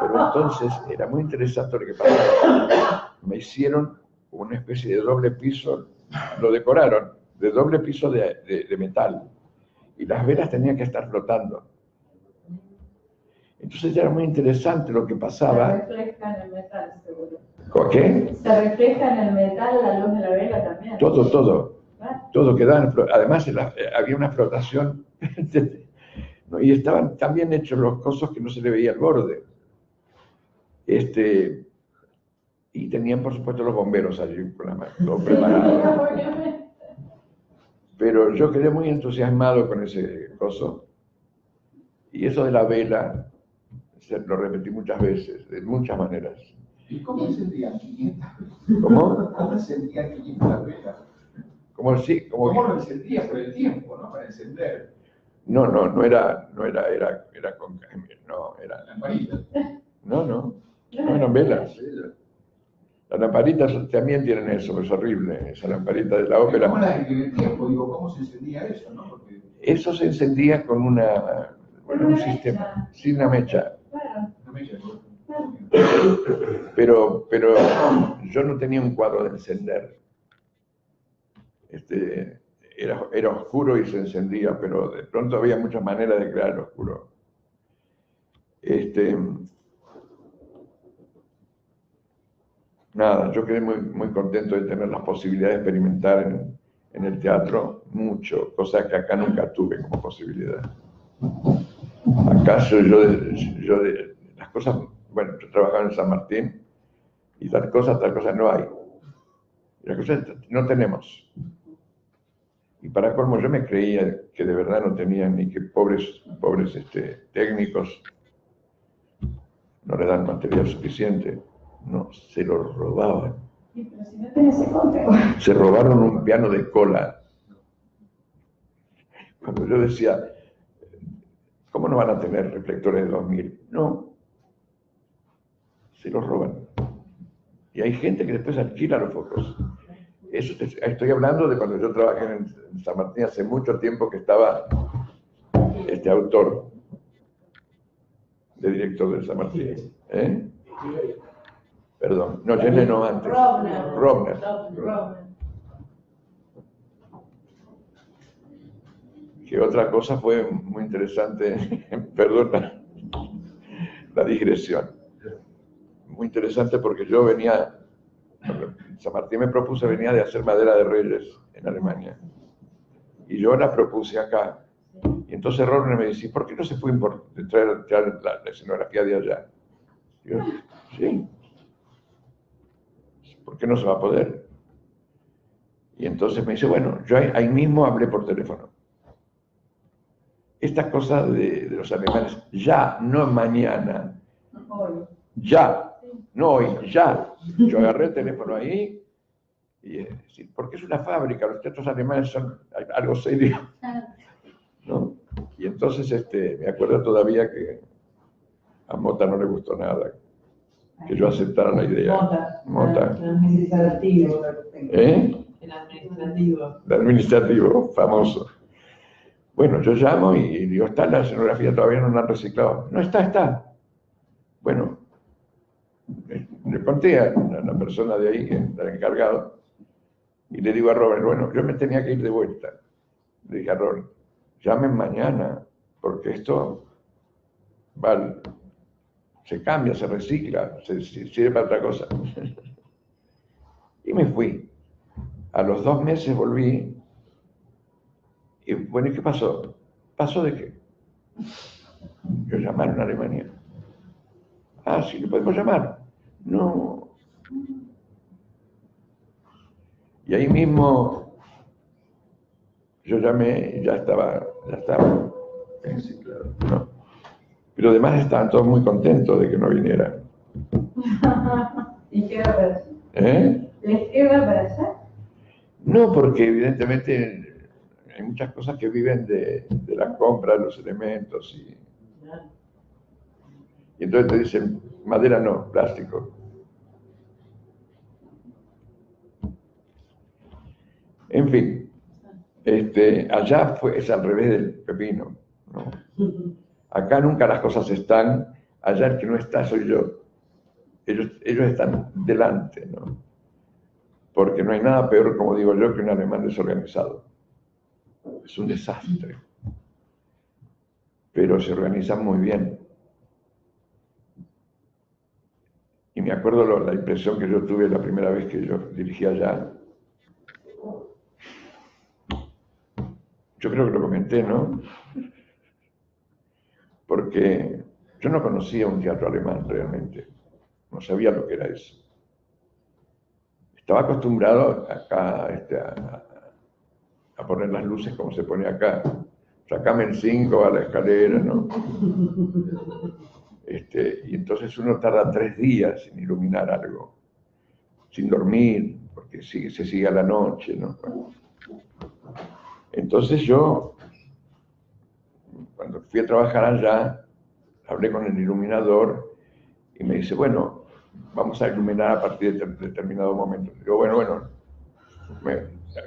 [SPEAKER 2] Pero entonces era muy interesante lo que pasaba. Me hicieron una especie de doble piso, lo decoraron, de doble piso de metal. Y las velas tenían que estar flotando. Entonces era muy interesante lo que pasaba.
[SPEAKER 6] Se refleja en el metal, seguro.
[SPEAKER 2] ¿Con qué?
[SPEAKER 6] Se refleja en el metal la luz de la vela también.
[SPEAKER 2] Todo. Todo quedaba. Además, había una flotación. ¿No? Y estaban tan bien hechos los cosos que no se le veía el borde. Y tenían, por supuesto, los bomberos allí con la mano, todo preparado. Pero yo quedé muy entusiasmado con ese coso. Y eso de la vela, lo repetí muchas veces, de muchas maneras.
[SPEAKER 5] ¿Y cómo encendían 500?
[SPEAKER 2] ¿Cómo?
[SPEAKER 5] ¿Cómo encendían 500 velas?
[SPEAKER 2] ¿Cómo sí?
[SPEAKER 5] ¿Cómo lo encendían por el tiempo, no? Para encender.
[SPEAKER 2] No era con, no, era,
[SPEAKER 5] Lamparita.
[SPEAKER 2] no eran velas. Las lamparitas también tienen eso, es horrible, esa lamparita de la ópera.
[SPEAKER 5] ¿Cómo la en el tiempo? Digo, ¿cómo se encendía eso, no? Porque...
[SPEAKER 2] Eso se encendía con un sistema, sin una mecha.
[SPEAKER 5] Una mecha, ¿no?
[SPEAKER 2] Pero yo no tenía un cuadro de encender. Era oscuro y se encendía, pero de pronto había muchas maneras de crear el oscuro. Nada, yo quedé muy contento de tener la posibilidad de experimentar en el teatro mucho, cosa que acá nunca tuve como posibilidad. Acá yo de las cosas, bueno, yo trabajaba en San Martín y tal cosa no hay. Y las cosas no tenemos. Y para colmo yo me creía que de verdad no tenían ni que pobres técnicos no le dan material suficiente. No, se lo robaban.
[SPEAKER 6] Sí, pero si no tenés ese control.
[SPEAKER 2] Se robaron un piano de cola. Cuando yo decía, ¿cómo no van a tener reflectores de 2000? No, se los roban. Y hay gente que después alquila los focos. Eso estoy hablando de cuando yo trabajé en San Martín hace mucho tiempo que estaba este autor de director de San Martín. ¿Eh? Perdón, no, Jenny no antes. Robner. Que otra cosa fue muy interesante, perdón la digresión, muy interesante porque yo venía, San Martín me propuso, venía de hacer madera de reyes en Alemania, y yo la propuse acá, y entonces Robner me dice, ¿por qué no se puede traer la escenografía de allá? Y yo, sí, ¿por qué no se va a poder? Y entonces me dice, bueno, yo ahí mismo hablé por teléfono. Esta cosa de los alemanes, ya, no mañana, ya, no hoy, ya. Yo agarré el teléfono ahí, y, porque es una fábrica, los teatros alemanes son algo serio, ¿no? Y entonces me acuerdo todavía que a Mota no le gustó nada, que yo aceptara la idea. Mota.
[SPEAKER 7] El administrativo.
[SPEAKER 2] ¿Eh?
[SPEAKER 7] El administrativo.
[SPEAKER 2] El administrativo, famoso. Bueno, yo llamo y digo, está la escenografía, todavía no la han reciclado. No, está. Bueno, le conté a la persona de ahí, el encargado, y le digo a Robert, bueno, yo me tenía que ir de vuelta. Le dije a Robert, llamen mañana, porque esto se cambia, se recicla, se sirve para otra cosa. Y me fui. A los 2 meses volví. Y bueno, ¿y qué pasó? ¿Pasó de qué? Yo llamaron a Alemania. Ah, sí, ¿le podemos llamar? No. Y ahí mismo Yo llamé y ya estaba. Sí, claro, ¿no? Pero además estaban todos muy contentos de que no viniera.
[SPEAKER 6] ¿Y qué va para hacer?
[SPEAKER 2] ¿Eh?
[SPEAKER 6] ¿Qué va para hacer?
[SPEAKER 2] No, porque evidentemente hay muchas cosas que viven de la compra de los elementos y entonces te dicen, madera no, plástico. En fin, allá es al revés del pepino, ¿no? Acá nunca las cosas están, allá el que no está soy yo. Ellos están delante, ¿no? Porque no hay nada peor, como digo yo, que un alemán desorganizado. Es un desastre. Pero se organizan muy bien. Y me acuerdo la impresión que yo tuve la primera vez que yo dirigí allá. Yo creo que lo comenté, ¿no? Porque yo no conocía un teatro alemán realmente. No sabía lo que era eso. Estaba acostumbrado acá a poner las luces como se pone acá. Sacame el 5 a la escalera, ¿no? Y entonces uno tarda 3 días en iluminar algo, sin dormir, porque se sigue a la noche, ¿no? Entonces yo, cuando fui a trabajar allá, hablé con el iluminador y me dice, bueno, vamos a iluminar a partir de determinado momento. Digo, bueno,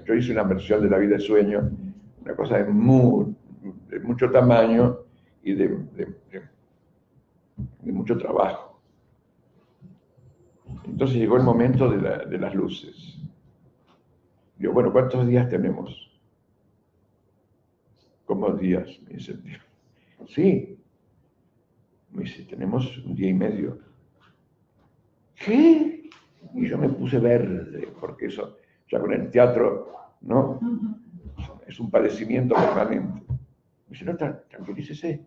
[SPEAKER 2] yo hice una versión de La vida de sueño, una cosa de mucho tamaño y de mucho trabajo. Entonces llegó el momento de las luces. Digo, bueno, ¿cuántos días tenemos? ¿Cómo días? Me dice el tío. Sí. Me dice, tenemos 1 día y medio. ¿Qué? Y yo me puse verde, porque eso, ya con el teatro, ¿no? Es un padecimiento permanente. Me dice, no, tranquilícese.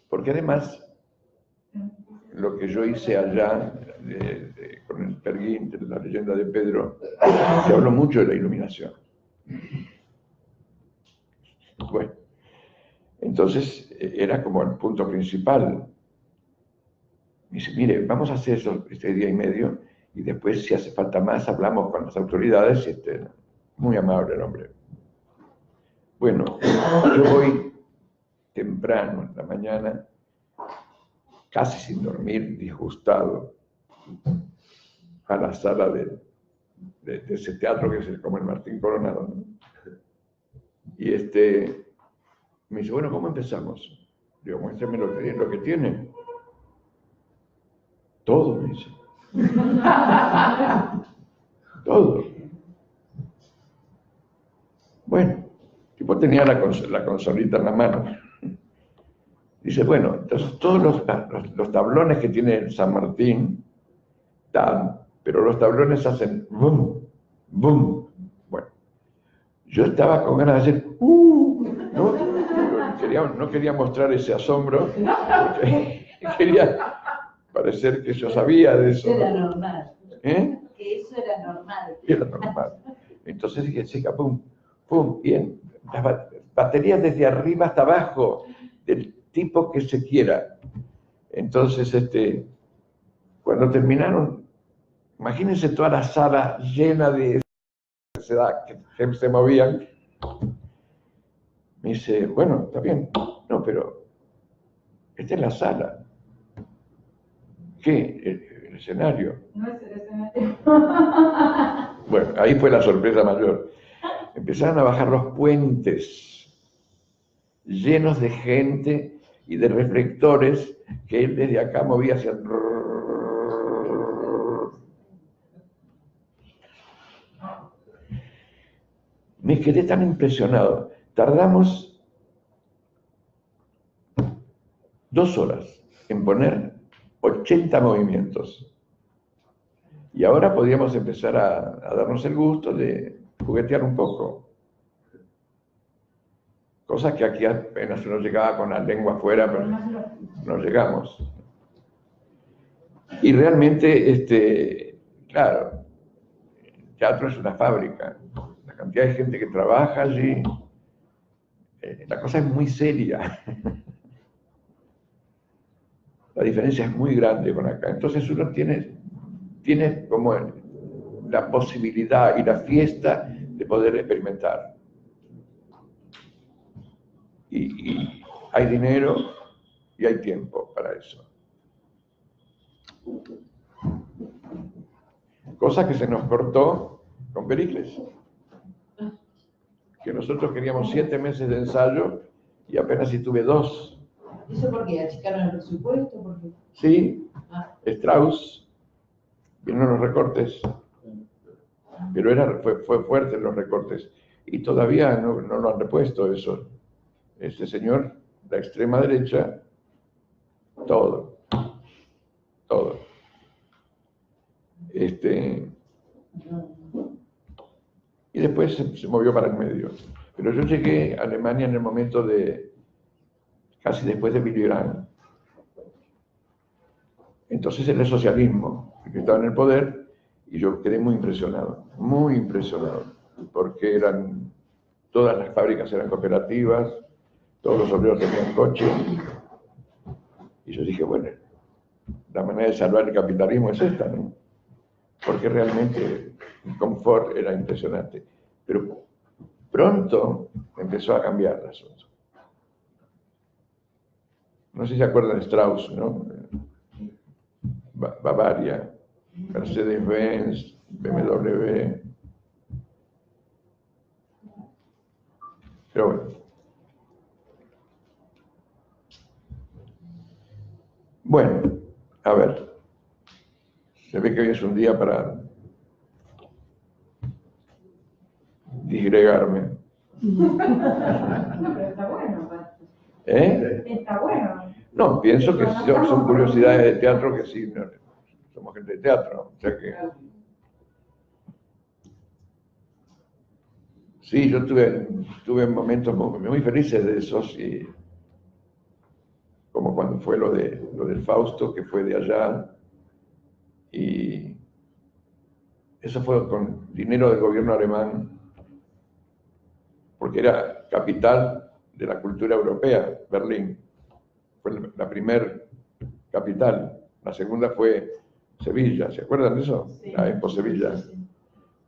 [SPEAKER 2] Porque además, lo que yo hice allá, con el Perguín, de la leyenda de Pedro, se habló mucho de la iluminación. Bueno, entonces era como el punto principal. Me dice, mire, vamos a hacer este 1 día y medio y después, si hace falta más, hablamos con las autoridades. Muy amable el hombre. Bueno, yo voy temprano en la mañana, casi sin dormir, disgustado, a la sala de ese teatro que es como el Martín Coronado, ¿no? Y me dice, bueno, ¿cómo empezamos? Digo, muéstrame lo que tiene. Todo, me dice. Todo. Bueno, el tipo tenía la consolita en la mano. Dice, bueno, entonces todos los tablones que tiene el San Martín dan, pero los tablones hacen boom, boom. Bueno, yo estaba con ganas de hacer no quería mostrar ese asombro, porque quería parecer que yo sabía de eso.
[SPEAKER 7] Era normal.
[SPEAKER 2] ¿Eh?
[SPEAKER 7] Que eso era normal.
[SPEAKER 2] Era normal. Entonces dije, chica, pum, pum, bien. Las baterías desde arriba hasta abajo, del tipo que se quiera. Entonces, cuando terminaron, imagínense toda la sala llena de edad que se movían. Me dice, bueno, está bien. No, pero esta es la sala. ¿Qué? ¿El escenario?
[SPEAKER 6] No es el escenario.
[SPEAKER 2] Bueno, ahí fue la sorpresa mayor. Empezaron a bajar los puentes llenos de gente y de reflectores que él desde acá movía hacia el... Me quedé tan impresionado. Tardamos 2 horas en poner 80 movimientos. Y ahora podíamos empezar a darnos el gusto de juguetear un poco. Cosas que aquí apenas uno llegaba con la lengua afuera, pero no llegamos. Y realmente, claro, el teatro es una fábrica. La cantidad de gente que trabaja allí. La cosa es muy seria. La diferencia es muy grande con acá. Entonces uno tiene como la posibilidad y la fiesta de poder experimentar. Y hay dinero y hay tiempo para eso. Cosa que se nos cortó con Pericles. Que nosotros queríamos 7 meses de ensayo y apenas si tuve 2.
[SPEAKER 7] ¿Eso por qué? ¿Achicaron el presupuesto? ¿Por qué?
[SPEAKER 2] Sí,
[SPEAKER 7] Ah.
[SPEAKER 2] Strauss, vinieron los recortes, pero fue fuerte los recortes y todavía no lo han repuesto eso. Este señor, la extrema derecha, todo. Y después se movió para el medio. Pero yo llegué a Alemania en el momento casi después de Willy Brandt. Entonces era el socialismo, que estaba en el poder, y yo quedé muy impresionado, porque todas las fábricas eran cooperativas, todos los obreros tenían coche, y yo dije, bueno, la manera de salvar el capitalismo es esta, ¿no? Porque realmente el confort era impresionante. Pero pronto empezó a cambiar el asunto. No sé si se acuerdan de Strauss, ¿no? Bavaria, Mercedes-Benz, BMW. Pero bueno. Bueno, a ver. Se ve que hoy es un día para disgregarme.
[SPEAKER 6] Pero está bueno. Está bueno.
[SPEAKER 2] No, pienso que son curiosidades de teatro que sí, no, somos gente de teatro, o sea que... Sí, yo tuve momentos muy felices de esos, y como cuando fue lo del Fausto, que fue de allá, y eso fue con dinero del gobierno alemán, porque era capital de la cultura europea, Berlín. Fue la primer capital. La segunda fue Sevilla, ¿se acuerdan de eso?
[SPEAKER 7] Sí.
[SPEAKER 2] La Expo Sevilla.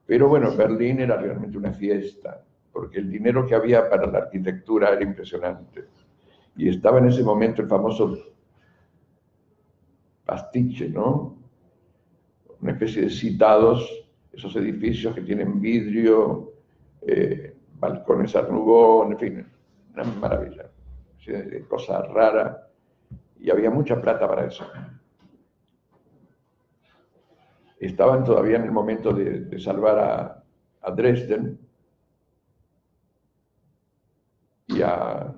[SPEAKER 2] Pero bueno, Berlín era realmente una fiesta, porque el dinero que había para la arquitectura era impresionante. Y estaba en ese momento el famoso pastiche, ¿no? Una especie de citados, esos edificios que tienen vidrio, balcones Art Nouveau, en fin, una maravilla. Cosa rara. Y había mucha plata para eso. Estaban todavía en el momento de salvar a Dresden y a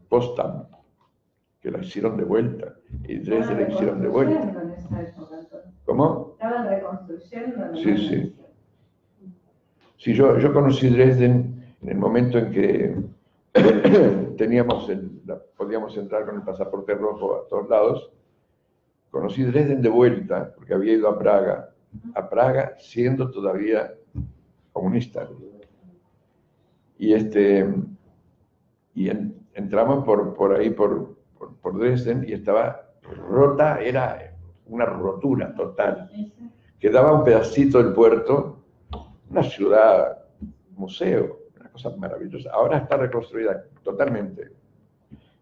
[SPEAKER 2] Potsdam, que la hicieron de vuelta. Y Dresden la hicieron de vuelta.
[SPEAKER 6] En esa época, entonces.
[SPEAKER 2] ¿Cómo?
[SPEAKER 6] Estaban reconstruyendo.
[SPEAKER 2] Sí. Sí, yo conocí Dresden en el momento en que podíamos entrar con el pasaporte rojo a todos lados. Conocí Dresden de vuelta, porque había ido a Praga siendo todavía comunista. Y entramos por ahí, por Dresden, y estaba rota, era una rotura total. Quedaba un pedacito del puerto, una ciudad, museo, una cosa maravillosa. Ahora está reconstruida totalmente.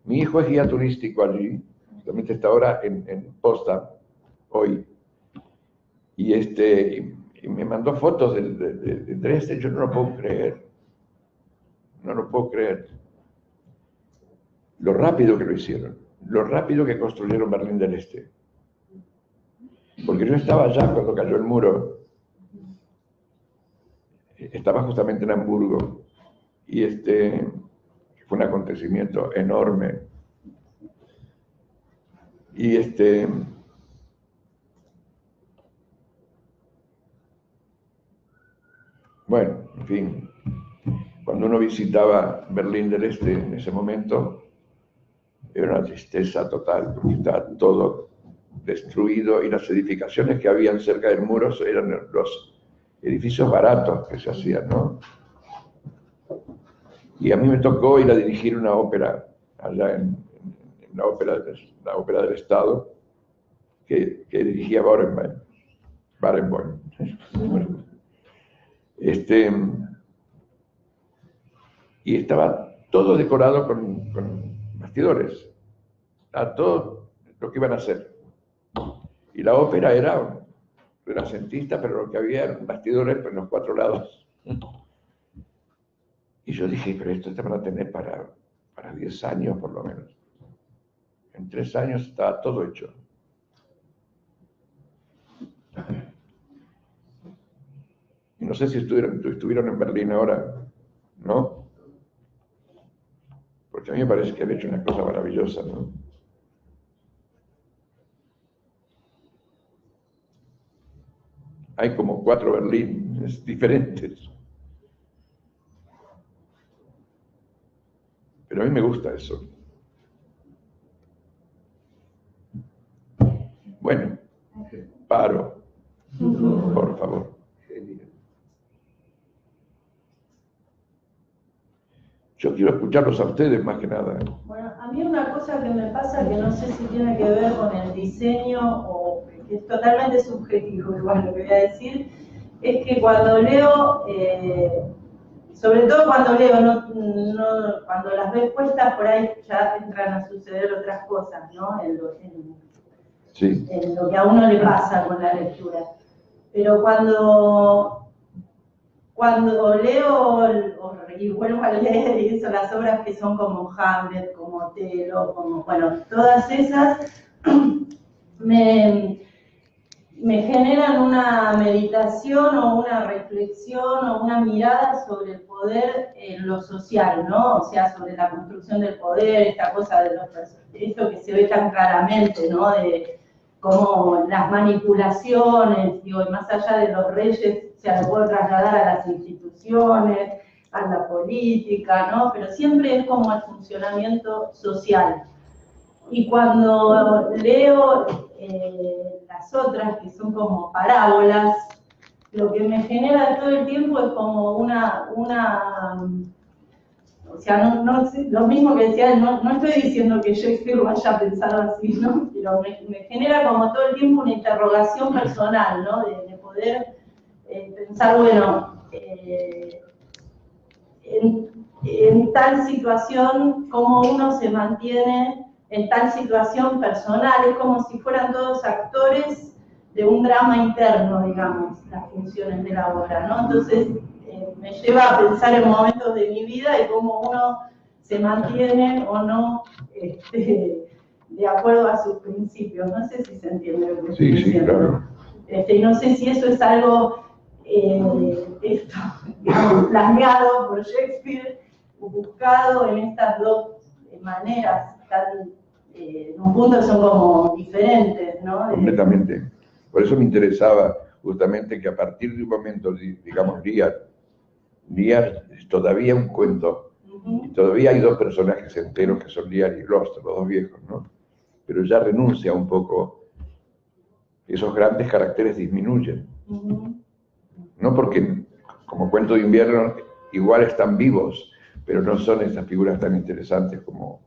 [SPEAKER 2] Mi hijo es guía turístico allí, justamente está ahora en Potsdam, hoy. Y me mandó fotos de Dresden, yo no lo puedo creer. No lo puedo creer. Lo rápido que lo hicieron, lo rápido que construyeron Berlín del Este. Porque yo estaba allá cuando cayó el muro. Estaba justamente en Hamburgo. Y fue un acontecimiento enorme. Y bueno, en fin, cuando uno visitaba Berlín del Este en ese momento, era una tristeza total, porque estaba todo destruido y las edificaciones que habían cerca del muro eran edificios baratos que se hacían, ¿no? Y a mí me tocó ir a dirigir una ópera allá en la ópera del Estado que dirigía Barenboim. Y estaba todo decorado con bastidores, a todo lo que iban a hacer. Y la ópera era renacentista, pero lo que había eran bastidores en los 4 lados. Y yo dije, pero esto te van a tener para 10 años por lo menos. En 3 años estaba todo hecho. Y no sé si estuvieron en Berlín ahora, ¿no? Porque a mí me parece que han hecho una cosa maravillosa, ¿no? Hay como 4 Berlines diferentes. Pero a mí me gusta eso. Bueno, paro, por favor. Yo quiero escucharlos a ustedes más que nada.
[SPEAKER 6] Bueno, a mí una cosa que me pasa que no sé si tiene que ver con el diseño o que es totalmente subjetivo, igual lo que voy a decir, es que cuando leo, sobre todo cuando leo, cuando las ves puestas por ahí ya entran a suceder otras cosas, ¿no?
[SPEAKER 2] Sí.
[SPEAKER 6] En lo que a uno le pasa con la lectura. Pero cuando leo y vuelvo a leer y eso, las obras que son como Hamlet, como Otelo, como, bueno, todas esas me generan una meditación o una reflexión o una mirada sobre el poder en lo social, ¿no? O sea, sobre la construcción del poder, esta cosa de esto que se ve tan claramente, ¿no? De cómo las manipulaciones, digo, y más allá de los reyes, se lo puedo trasladar a las instituciones, a la política, ¿no? Pero siempre es como el funcionamiento social. Y cuando leo las otras, que son como parábolas, lo que me genera todo el tiempo es como o sea, lo mismo que decía, no estoy diciendo que Shakespeare lo haya pensado así, ¿no? Pero me genera como todo el tiempo una interrogación personal, ¿no? De poder pensar, bueno, en tal situación, cómo uno se mantiene en tal situación personal, es como si fueran todos actores de un drama interno, digamos, las funciones de la obra, ¿no? Entonces, me lleva a pensar en momentos de mi vida y cómo uno se mantiene o no de acuerdo a sus principios. No sé si se entiende lo que estoy diciendo.
[SPEAKER 2] Claro.
[SPEAKER 6] Y no sé si eso es algo digamos, planeado por Shakespeare, buscado en estas dos maneras, en un punto son como diferentes, ¿no?
[SPEAKER 2] Completamente. Por eso me interesaba justamente que a partir de un momento, digamos, Lear es todavía un cuento, y todavía hay 2 personajes enteros que son Lear y Gloucester, los 2 viejos, ¿no? Pero ya renuncia un poco, esos grandes caracteres disminuyen. No porque, como cuento de invierno, igual están vivos, pero no son esas figuras tan interesantes como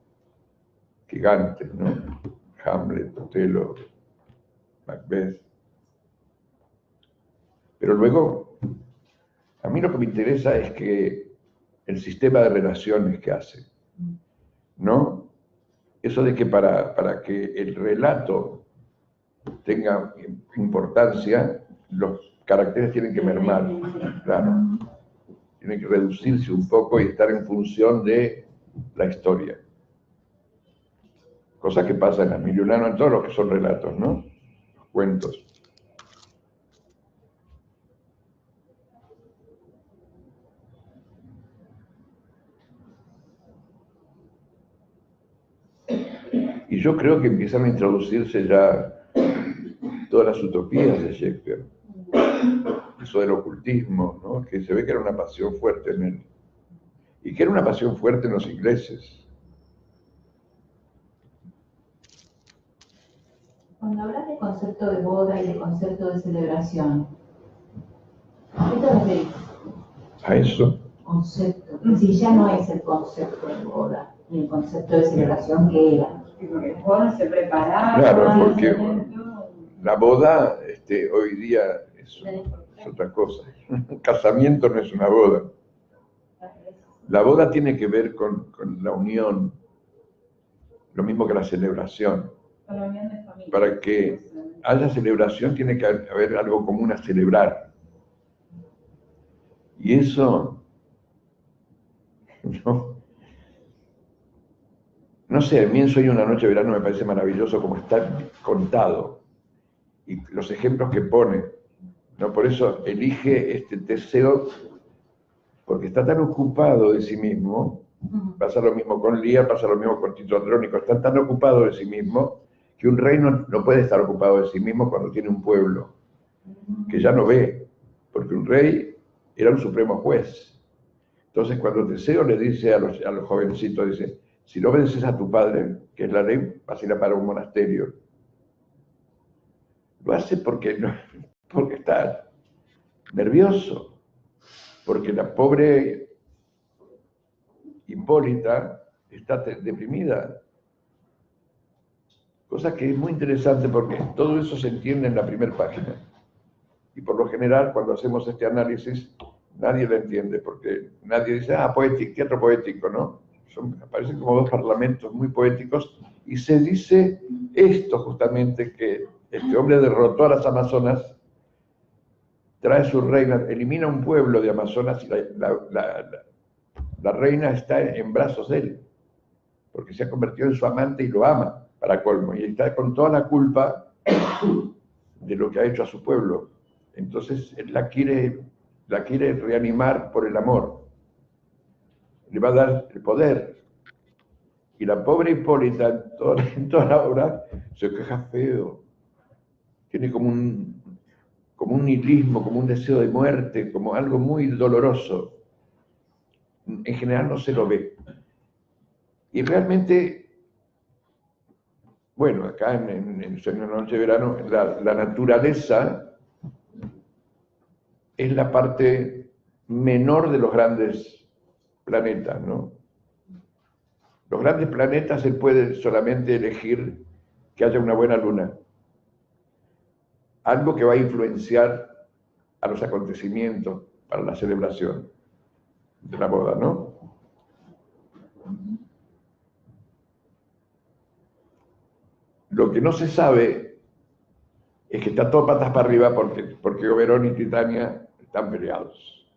[SPEAKER 2] gigantes, ¿no? Hamlet, Otelo, Macbeth. Pero luego, a mí lo que me interesa es que el sistema de relaciones que hace, ¿no? Eso de que para que el relato tenga importancia, los caracteres tienen que mermar, claro. Tienen que reducirse un poco y estar en función de la historia. Cosa que pasa en Las Mil y una noches, en todos los que son relatos, ¿no? Los cuentos. Y yo creo que empiezan a introducirse ya todas las utopías de Shakespeare. Eso del ocultismo, ¿no? Que se ve que era una pasión fuerte en él. Y que era una pasión fuerte en los ingleses.
[SPEAKER 7] Cuando hablas de concepto de boda y de concepto de celebración, casamiento no es de
[SPEAKER 2] A eso.
[SPEAKER 7] concepto. Es decir, ya no es el concepto de boda, ni el concepto de celebración que era.
[SPEAKER 3] Porque después se preparaban.
[SPEAKER 2] Claro, porque la boda hoy día es otra cosa. Un casamiento no es una boda. La boda tiene que ver con la unión, lo mismo que la celebración.
[SPEAKER 3] Con la unión de familia.
[SPEAKER 2] Para que haya celebración tiene que haber algo común a celebrar. Y eso, no sé, a mí en Sueño una noche de verano me parece maravilloso como está contado. Y los ejemplos que pone, ¿no? Por eso elige Teseo, porque está tan ocupado de sí mismo. Pasa lo mismo con Lear, pasa lo mismo con Tito Andrónico, está tan ocupado de sí mismo que un rey no puede estar ocupado de sí mismo cuando tiene un pueblo, que ya no ve, porque un rey era un supremo juez. Entonces cuando Teseo le dice a los jovencitos, dice, si no obedeces a tu padre, que es la ley, vas a ir a parar un monasterio. Lo hace porque está nervioso, porque la pobre Hipólita está deprimida. Cosa que es muy interesante porque todo eso se entiende en la primera página. Y por lo general, cuando hacemos este análisis, nadie lo entiende, porque nadie dice, teatro poético, ¿no? Aparecen como dos parlamentos muy poéticos, y se dice esto justamente, que este hombre derrotó a las amazonas, trae su reina, elimina un pueblo de amazonas, y la reina está en brazos de él, porque se ha convertido en su amante y lo ama, para colmo, y está con toda la culpa de lo que ha hecho a su pueblo. Entonces él la quiere reanimar por el amor, le va a dar el poder. Y la pobre Hipólita, en toda la obra, se queja feo, tiene como un nihilismo, como un deseo de muerte, como algo muy doloroso. En general no se lo ve. Y realmente, bueno, acá en Sueño una noche de verano, la naturaleza es la parte menor de los grandes planetas, ¿no? Los grandes planetas se puede solamente elegir que haya una buena luna. Algo que va a influenciar a los acontecimientos para la celebración de la boda, ¿no? Lo que no se sabe es que está todo patas para arriba porque Oberón y Titania están peleados.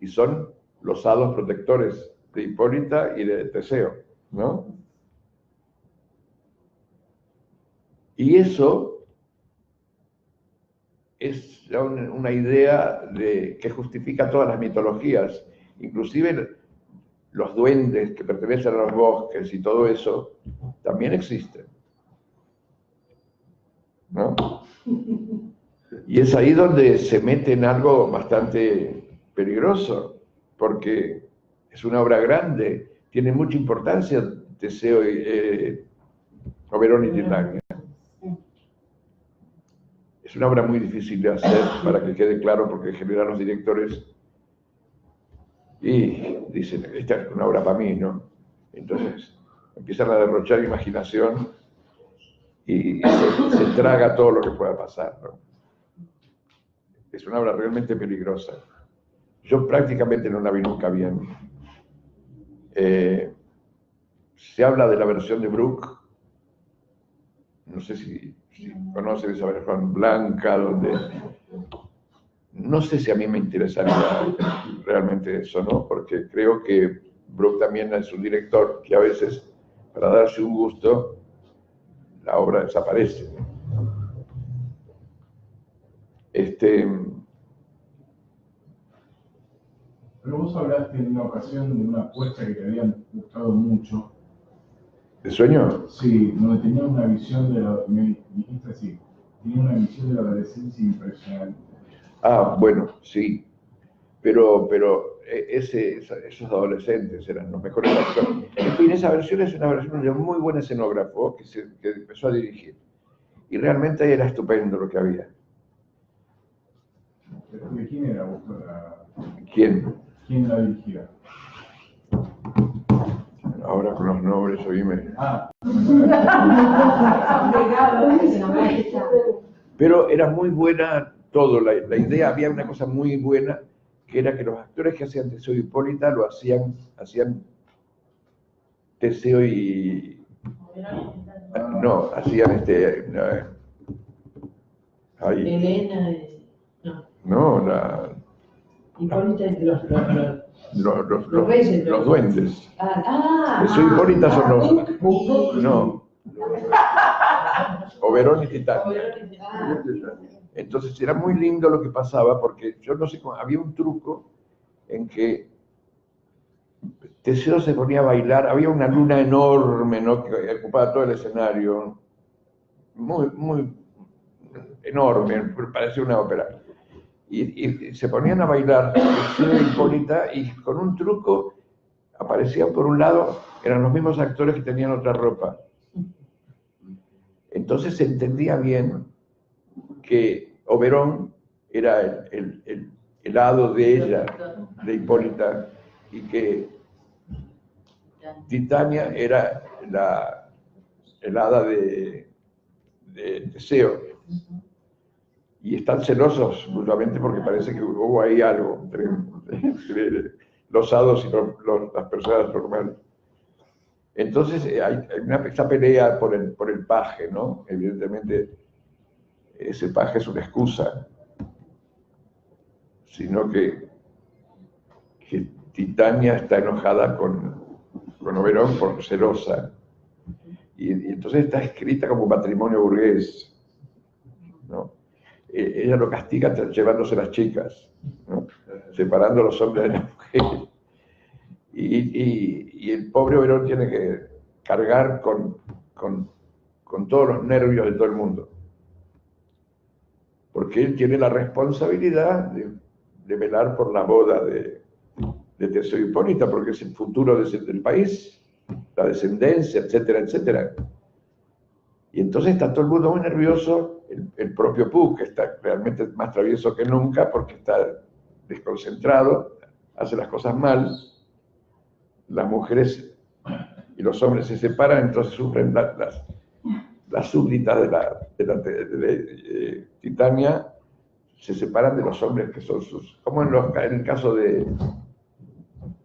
[SPEAKER 2] Y son los hados protectores de Hipólita y de Teseo, ¿no? Y eso es una idea que justifica todas las mitologías, inclusive los duendes que pertenecen a los bosques y todo eso, también existen, ¿no? Y es ahí donde se mete en algo bastante peligroso, porque es una obra grande, tiene mucha importancia Teseo y Oberón y Titania. Es una obra muy difícil de hacer, para que quede claro, porque en general los directores dicen, esta es una obra para mí, ¿no? Entonces empiezan a derrochar imaginación y se traga todo lo que pueda pasar, ¿no? Es una obra realmente peligrosa. Yo prácticamente no la vi nunca bien. Se habla de la versión de Bruch, no sé si conocen esa versión blanca, donde no sé si a mí me interesaría realmente eso, ¿no? Porque creo que Bruch también es un director que a veces, para darse un gusto, la obra desaparece.
[SPEAKER 1] Pero vos hablaste en una ocasión de una apuesta que te había gustado mucho.
[SPEAKER 2] ¿De Sueño?
[SPEAKER 1] Sí, donde tenía una visión me dijiste así, tenía una visión de la adolescencia impresionante.
[SPEAKER 2] Ah, bueno, sí. Pero esos adolescentes eran los mejores actores. En fin, esa versión es una versión de un muy buen escenógrafo que empezó a dirigir. Y realmente era estupendo lo que había.
[SPEAKER 1] Después quién era
[SPEAKER 2] ¿Quién?
[SPEAKER 1] quién la dirigía?
[SPEAKER 2] Ahora con los nombres, oíme.
[SPEAKER 1] Ah,
[SPEAKER 2] Pero era muy buena todo, la idea, había una cosa muy buena, que era que los actores que hacían Teseo y Hipólita lo hacían Teseo y... No, hacían ahí.
[SPEAKER 8] Elena,
[SPEAKER 2] No,
[SPEAKER 8] Hipólita y
[SPEAKER 2] los
[SPEAKER 8] reyes.
[SPEAKER 2] los duendes.
[SPEAKER 8] Ah,
[SPEAKER 2] Teseo y Hipólita son los... No. Oberón y Titania. Entonces era muy lindo lo que pasaba, porque yo no sé cómo, había un truco en que Teseo se ponía a bailar, había una luna enorme, ¿no?, que ocupaba todo el escenario, muy, muy enorme, parecía una ópera. Y se ponían a bailar Teseo y Hipólita, y con un truco aparecían por un lado, eran los mismos actores que tenían otra ropa. Entonces se entendía bien que Oberón era el hado de ella, de Hipólita, y que Titania era el hada de Teseo. Y están celosos mutuamente porque parece que hubo ahí algo entre los hados y las personas normales. Entonces hay esa pelea por el paje, ¿no? Evidentemente ese paje es una excusa, sino que Titania está enojada con Oberón por celosa. Y entonces está escrita como matrimonio burgués, ¿no? Ella lo castiga llevándose las chicas, ¿no?, separando a los hombres de las mujeres. Y el pobre Oberón tiene que cargar con todos los nervios de todo el mundo, porque él tiene la responsabilidad de velar por la boda de Teseo y Hipólita, porque es el futuro del país, la descendencia, etcétera, etcétera. Y entonces está todo el mundo muy nervioso, el propio Puck, que está realmente más travieso que nunca porque está desconcentrado, hace las cosas mal, las mujeres y los hombres se separan, entonces sufren las súbditas de Titania, se separan de los hombres que son sus, como en el caso de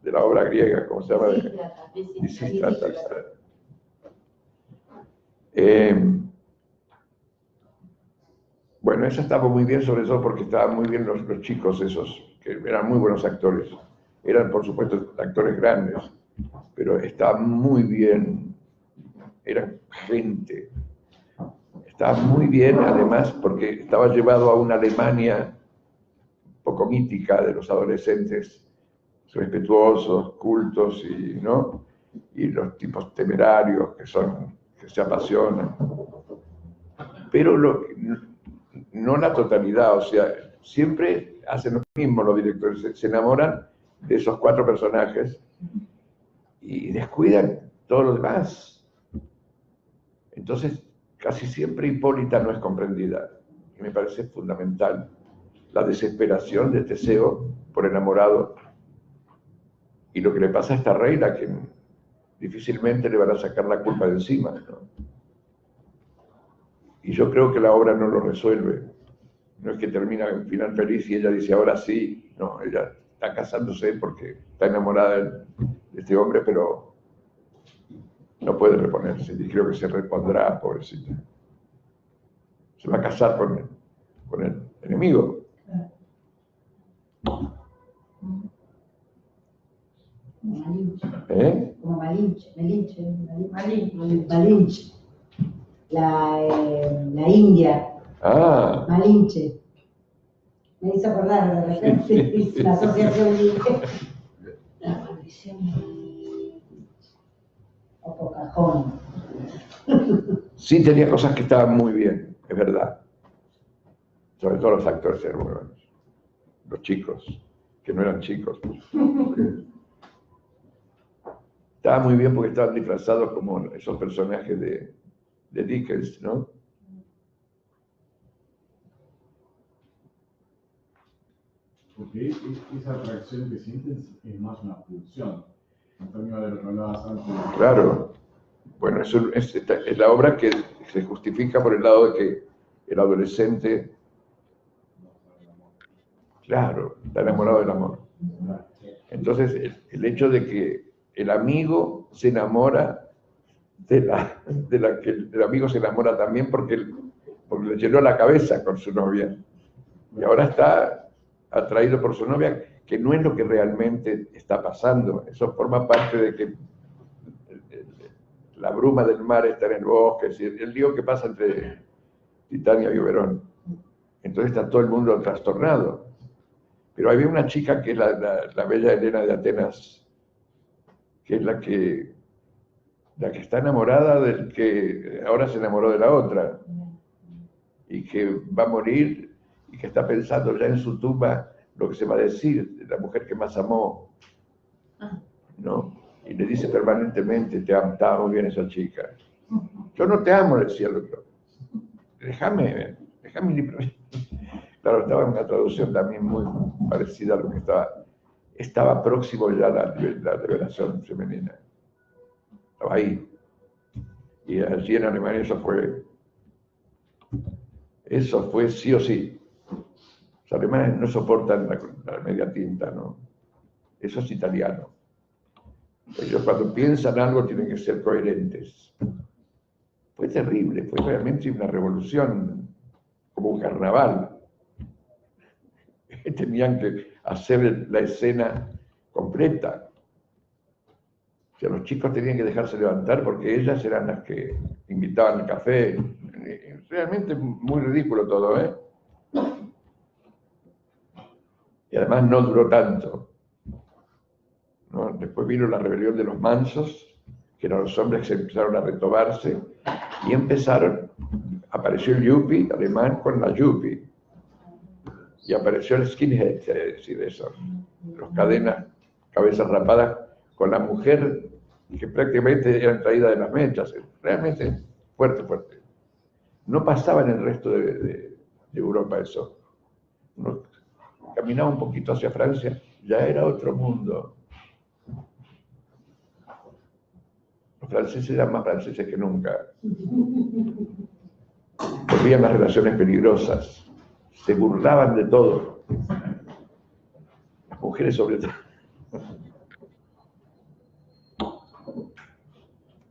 [SPEAKER 2] la obra griega, ¿cómo se llama? Lisístrata. Bueno, esa estaba muy bien, sobre todo porque estaban muy bien los chicos esos, que eran muy buenos actores. Eran, por supuesto, actores grandes, pero estaban muy bien, eran gente. Estaba muy bien, además, porque estaba llevado a una Alemania poco mítica de los adolescentes respetuosos, cultos, ¿no?, y los tipos temerarios que se apasionan. Pero no la totalidad, o sea, siempre hacen lo mismo los directores, se enamoran de esos 4 personajes y descuidan todo lo demás. Entonces, casi siempre Hipólita no es comprendida, y me parece fundamental la desesperación de Teseo por enamorado, y lo que le pasa a esta reina, que difícilmente le van a sacar la culpa de encima, ¿no? Y yo creo que la obra no lo resuelve. No es que termina en final feliz y ella dice, ahora sí. No, ella está casándose porque está enamorada de este hombre, pero no puede reponerse. Y creo que se repondrá, pobrecita. Se va a casar con el enemigo.
[SPEAKER 3] Como Malinche. La India. Malinche. Me hizo acordar de repente la asociación la maldición o Pocahontas.
[SPEAKER 2] Sí, tenía cosas que estaban muy bien, es verdad. Sobre todo los actores eran muy buenos. Los chicos, que no eran chicos. Estaba muy bien porque estaban disfrazados como esos personajes de Dickens, ¿no?
[SPEAKER 1] Porque esa atracción que sienten es más una pulsión. En términos de lo que hablabas antes.
[SPEAKER 2] Claro. Bueno, es la obra que se justifica por el lado de que el adolescente, claro, está enamorado del amor. Entonces, el hecho de que el amigo se enamora del amigo se enamora también porque le llenó la cabeza con su novia. Y ahora está atraído por su novia, que no es lo que realmente está pasando. Eso forma parte de que la bruma del mar está en el bosque, es decir, el lío que pasa entre Titania y Oberón. Entonces está todo el mundo trastornado. Pero había una chica que es la bella Helena de Atenas, que es la que está enamorada del que ahora se enamoró de la otra, y que va a morir, y que está pensando ya en su tumba lo que se va a decir de la mujer que más amó, ¿no? Y le dice permanentemente, te amo bien esa chica. Yo no te amo, decía el otro. Déjame libro. Claro, estaba en una traducción también muy parecida a lo que estaba próximo ya a la revelación femenina. Estaba ahí. Y allí en Alemania eso fue sí o sí. Los alemanes no soportan la media tinta, ¿no? Eso es italiano. Ellos cuando piensan algo tienen que ser coherentes. Fue terrible, fue realmente una revolución, como un carnaval. Tenían que hacer la escena completa. O sea, los chicos tenían que dejarse levantar porque ellas eran las que invitaban al café. Realmente muy ridículo todo, ¿eh? Y además no duró tanto, ¿no? Después vino la rebelión de los mansos, que eran los hombres que se empezaron a retomarse, y apareció el yuppie alemán con la yuppie, y apareció el skinhead, es decir, eso, los cadenas, cabezas rapadas, con la mujer que prácticamente eran traídas de las mechas, realmente fuerte. No pasaba en el resto de Europa eso. Uno caminaba un poquito hacia Francia, ya era otro mundo. Los franceses eran más franceses que nunca. Volvían las relaciones peligrosas, se burlaban de todo. Las mujeres sobre todo.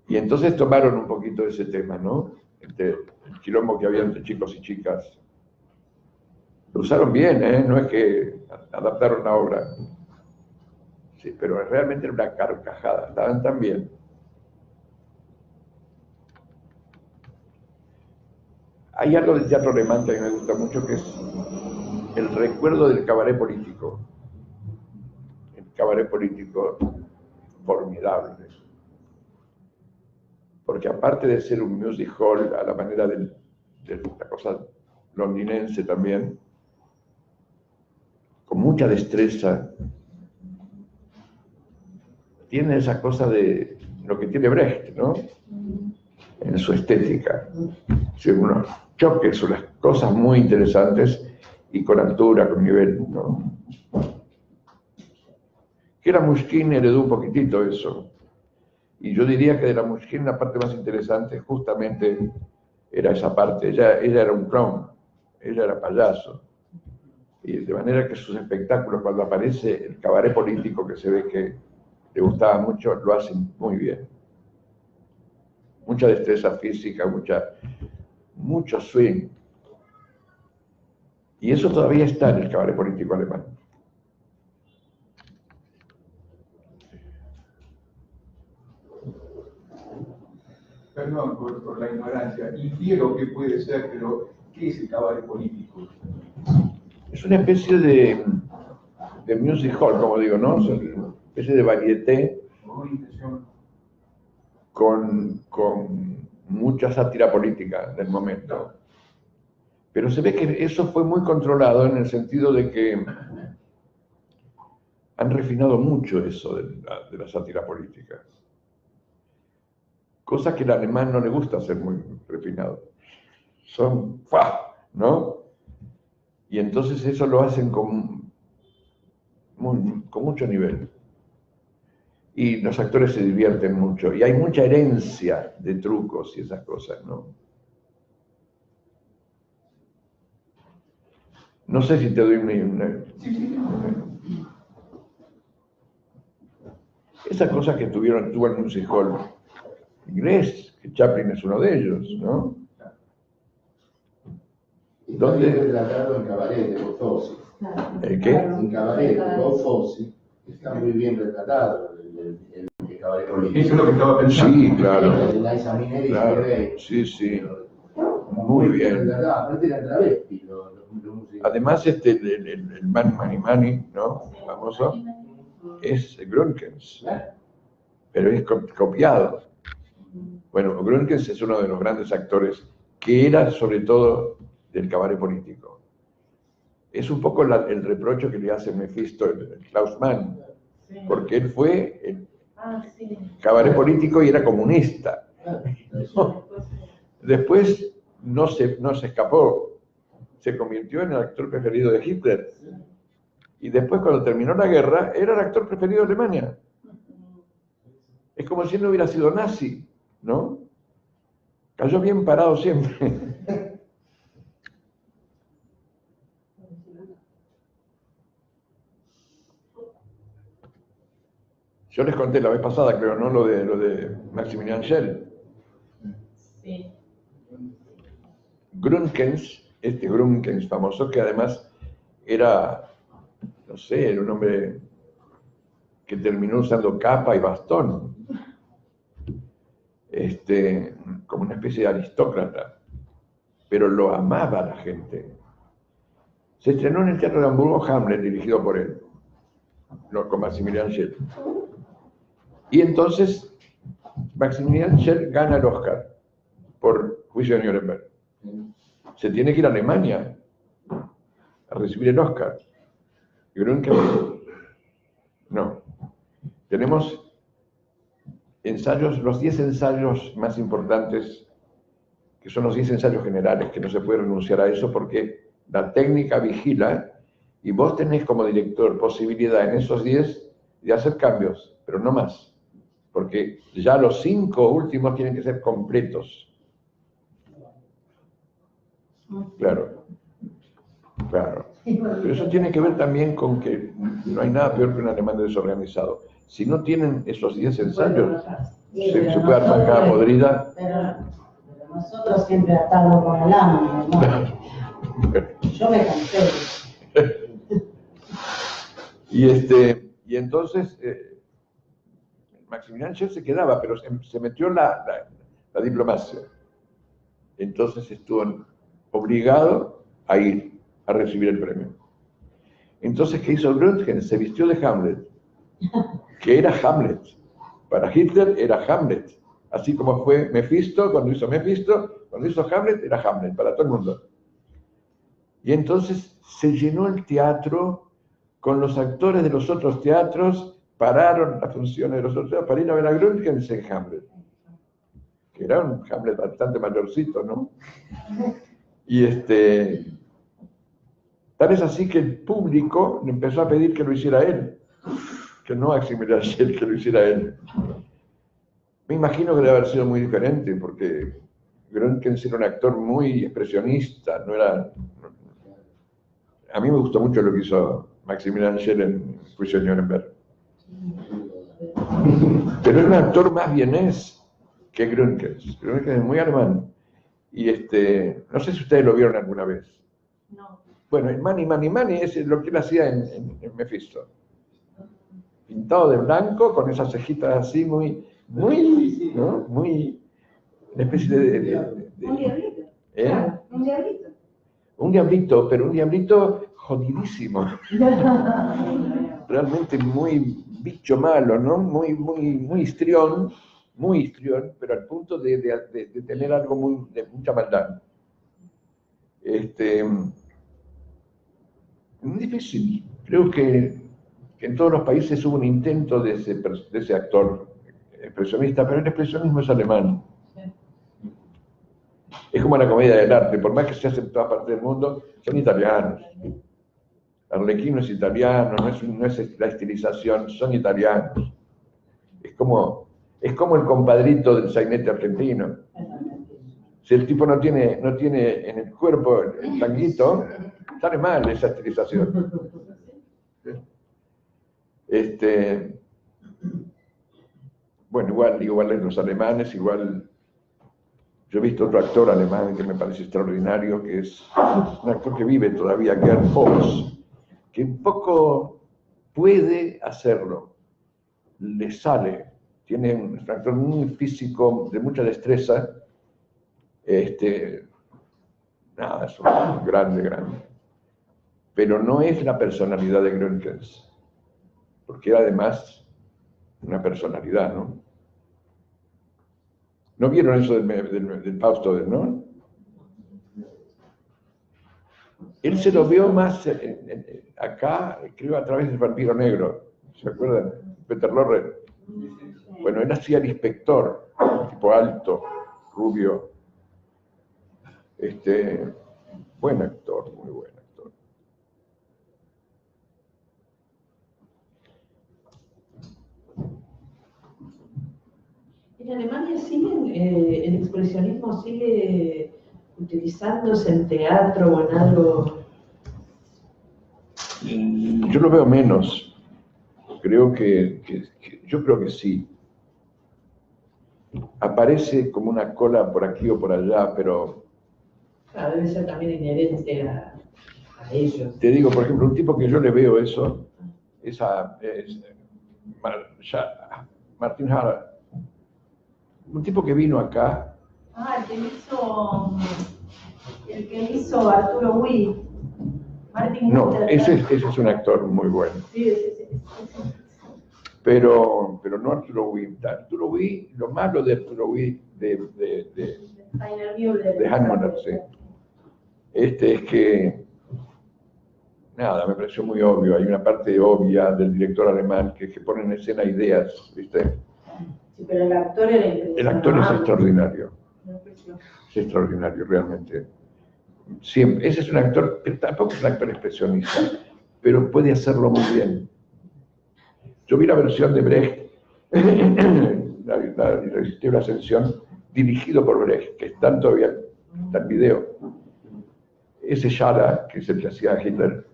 [SPEAKER 2] Y entonces tomaron un poquito ese tema, ¿no? El quilombo que había entre chicos y chicas. Lo usaron bien, ¿eh? No es que adaptaron la obra. Sí, pero realmente era una carcajada, estaban tan bien. Hay algo del teatro alemán que a mí me gusta mucho, que es el recuerdo del cabaret político. El cabaret político formidable. Porque aparte de ser un music hall a la manera de la cosa londinense también, con mucha destreza, tiene esa cosa de lo que tiene Brecht, ¿no? En su estética. Sí, unos choques, unas cosas muy interesantes y con altura, con nivel, ¿no? Que Ramushkin heredó un poquitito eso. Y yo diría que de Ramushkin la parte más interesante justamente era esa parte. Ella era un clown, ella era payaso. Y de manera que sus espectáculos, cuando aparece el cabaret político, que se ve que le gustaba mucho, lo hacen muy bien. Mucha destreza física, mucho swing. Y eso todavía está en el cabaret político alemán.
[SPEAKER 5] Perdón por la ignorancia, infiero que puede ser, pero ¿qué es el cabaret político?
[SPEAKER 2] Es una especie de music hall, como digo, ¿no? Es una especie de varieté con mucha sátira política del momento. Pero se ve que eso fue muy controlado en el sentido de que han refinado mucho eso de la sátira política. Cosa que al alemán no le gusta ser muy refinado. Son ¡fua! ¿No? Y entonces eso lo hacen con con mucho nivel. Y los actores se divierten mucho. Y hay mucha herencia de trucos y esas cosas, ¿no? No sé si te doy una... Esas cosas que tuvo el Music Hall inglés, que Chaplin es uno de ellos, ¿no?
[SPEAKER 9] Está
[SPEAKER 2] ¿Dónde?
[SPEAKER 9] bien retratado en Cabaret de Bob Fosse.
[SPEAKER 2] ¿El qué?
[SPEAKER 9] En Cabaret de Bob Fosse está muy bien retratado el Cabaret político.
[SPEAKER 5] Eso es lo que estaba pensando.
[SPEAKER 2] Sí, claro.
[SPEAKER 9] El Liza Minnelli
[SPEAKER 2] Claro,
[SPEAKER 9] se ve,
[SPEAKER 2] sí, sí.
[SPEAKER 9] pero
[SPEAKER 2] Muy bien.
[SPEAKER 9] retratado. Aparte eran travestis los músicos.
[SPEAKER 2] Además, el Money Money, ¿no? Famoso, es Gründgens, pero es copiado. Bueno, Gründgens es uno de los grandes actores que era sobre todo del cabaret político. Es un poco el reproche que le hace Mephisto, el Klaus Mann, porque él fue el cabaret político y era comunista. Después no se escapó, se convirtió en el actor preferido de Hitler. Y después, cuando terminó la guerra, era el actor preferido de Alemania. Es como si él no hubiera sido nazi, ¿no? Cayó bien parado siempre. Yo les conté la vez pasada, creo, ¿no? Lo de Maximilian Schell.
[SPEAKER 6] Sí.
[SPEAKER 2] Gründgens, Gründgens famoso, que además era, no sé, era un hombre que terminó usando capa y bastón. Como una especie de aristócrata, pero lo amaba la gente. Se estrenó en el Teatro de Hamburgo Hamlet, dirigido por él, con Maximilian Schell. Y entonces Maximilian Schell gana el Oscar por Juicio de Nuremberg. Se tiene que ir a Alemania a recibir el Oscar. Y Gründgens, no. Tenemos ensayos, los 10 ensayos más importantes, que son los 10 ensayos generales, que no se puede renunciar a eso porque la técnica vigila y vos tenés como director posibilidad en esos 10 de hacer cambios, pero no más, porque ya los 5 últimos tienen que ser completos. Claro, claro. Pero eso tiene que ver también con que no hay nada peor que un alemán desorganizado. Si no tienen esos 10 ensayos, se puede armar cada podrida.
[SPEAKER 3] Pero nosotros siempre atado con el lámina, ¿no? Yo me cansé.
[SPEAKER 2] Y entonces Maximilian Schell se quedaba, pero se metió la diplomacia. Entonces estuvo obligado a ir a recibir el premio. Entonces, ¿qué hizo Gründgens? Se vistió de Hamlet, que era Hamlet. Para Hitler era Hamlet. Así como fue Mephisto, cuando hizo Hamlet era Hamlet, para todo el mundo. Y entonces se llenó el teatro con los actores de los otros teatros, pararon las funciones de los otros teatros para ir a ver a Gründgens en Hamlet. Que era un Hamlet bastante mayorcito, ¿no? Y tal es así que el público le empezó a pedir que lo hiciera él, que no Maximilian Schell, que lo hiciera él. Me imagino que debe haber sido muy diferente, porque Gründgens era un actor muy expresionista, no era... A mí me gustó mucho lo que hizo Maximilian Schell en Juicio de Nuremberg. Pero es un actor más vienés que Gründgens. Gründgens es muy alemán. Y no sé si ustedes lo vieron alguna vez.
[SPEAKER 6] No.
[SPEAKER 2] Bueno, el Money es lo que él hacía en Mephisto. Pintado de blanco, con esas cejitas así muy, ¿no? Muy, una especie de
[SPEAKER 3] Un diablito.
[SPEAKER 2] ¿eh?
[SPEAKER 3] Claro, un diablito.
[SPEAKER 2] Un diablito, pero un diablito jodidísimo. Realmente muy bicho malo, ¿no? Muy histrión, pero al punto de tener algo de mucha maldad. Muy difícil. Creo que en todos los países hubo un intento de ese actor expresionista, pero el expresionismo es alemán. Es como la comedia del arte, por más que se hace en todas partes del mundo, son italianos. Arlequino es italiano, no es la estilización, son italianos. Es como el compadrito del sainete argentino. Si el tipo no tiene en el cuerpo el tanguito, sale mal esa estilización. Bueno, igual los alemanes, igual. Yo he visto otro actor alemán que me parece extraordinario, que es un actor que vive todavía, Gerd Pols, que un poco puede hacerlo, le sale, tiene un actor muy físico, de mucha destreza, nada, es un grande, pero no es la personalidad de Grönkens, porque era además una personalidad, ¿no? ¿No vieron eso del Fausto, no? Él se lo vio más acá, creo, a través del Vampiro Negro. ¿Se acuerdan? Peter Lorre. Bueno, él hacía el inspector, tipo alto, rubio. Buen actor, muy buen actor.
[SPEAKER 8] En Alemania el expresionismo sigue utilizándose en teatro o en algo.
[SPEAKER 2] Yo lo veo menos. Yo creo que sí. Aparece como una cola por aquí o por allá, pero...
[SPEAKER 8] Claro, debe ser también inherente a ellos.
[SPEAKER 2] Te digo, por ejemplo, un tipo que yo le veo eso, es Martin Harrer. Un tipo que vino acá.
[SPEAKER 6] El que hizo Arturo Witt. Martin
[SPEAKER 2] No,
[SPEAKER 6] Luther.
[SPEAKER 2] ese es un actor muy bueno.
[SPEAKER 6] Sí, sí.
[SPEAKER 2] Pero no Arturo Witt. Arturo Witt, lo malo de Arturo Witt, de
[SPEAKER 6] Heiner Müller.
[SPEAKER 2] de Hahnemann, sí. Es que, nada, me pareció muy obvio. Hay una parte obvia del director alemán que pone en escena ideas, ¿viste?
[SPEAKER 6] Sí, pero el actor era impresionante.
[SPEAKER 2] El actor es extraordinario. Es extraordinario, realmente. Siempre. Ese es un actor, pero tampoco es un actor expresionista, pero puede hacerlo muy bien. Yo vi la versión de Brecht, la Irresistible Ascensión, dirigido por Brecht, que está el video. Ese Schara, que es el que hacía Hitler.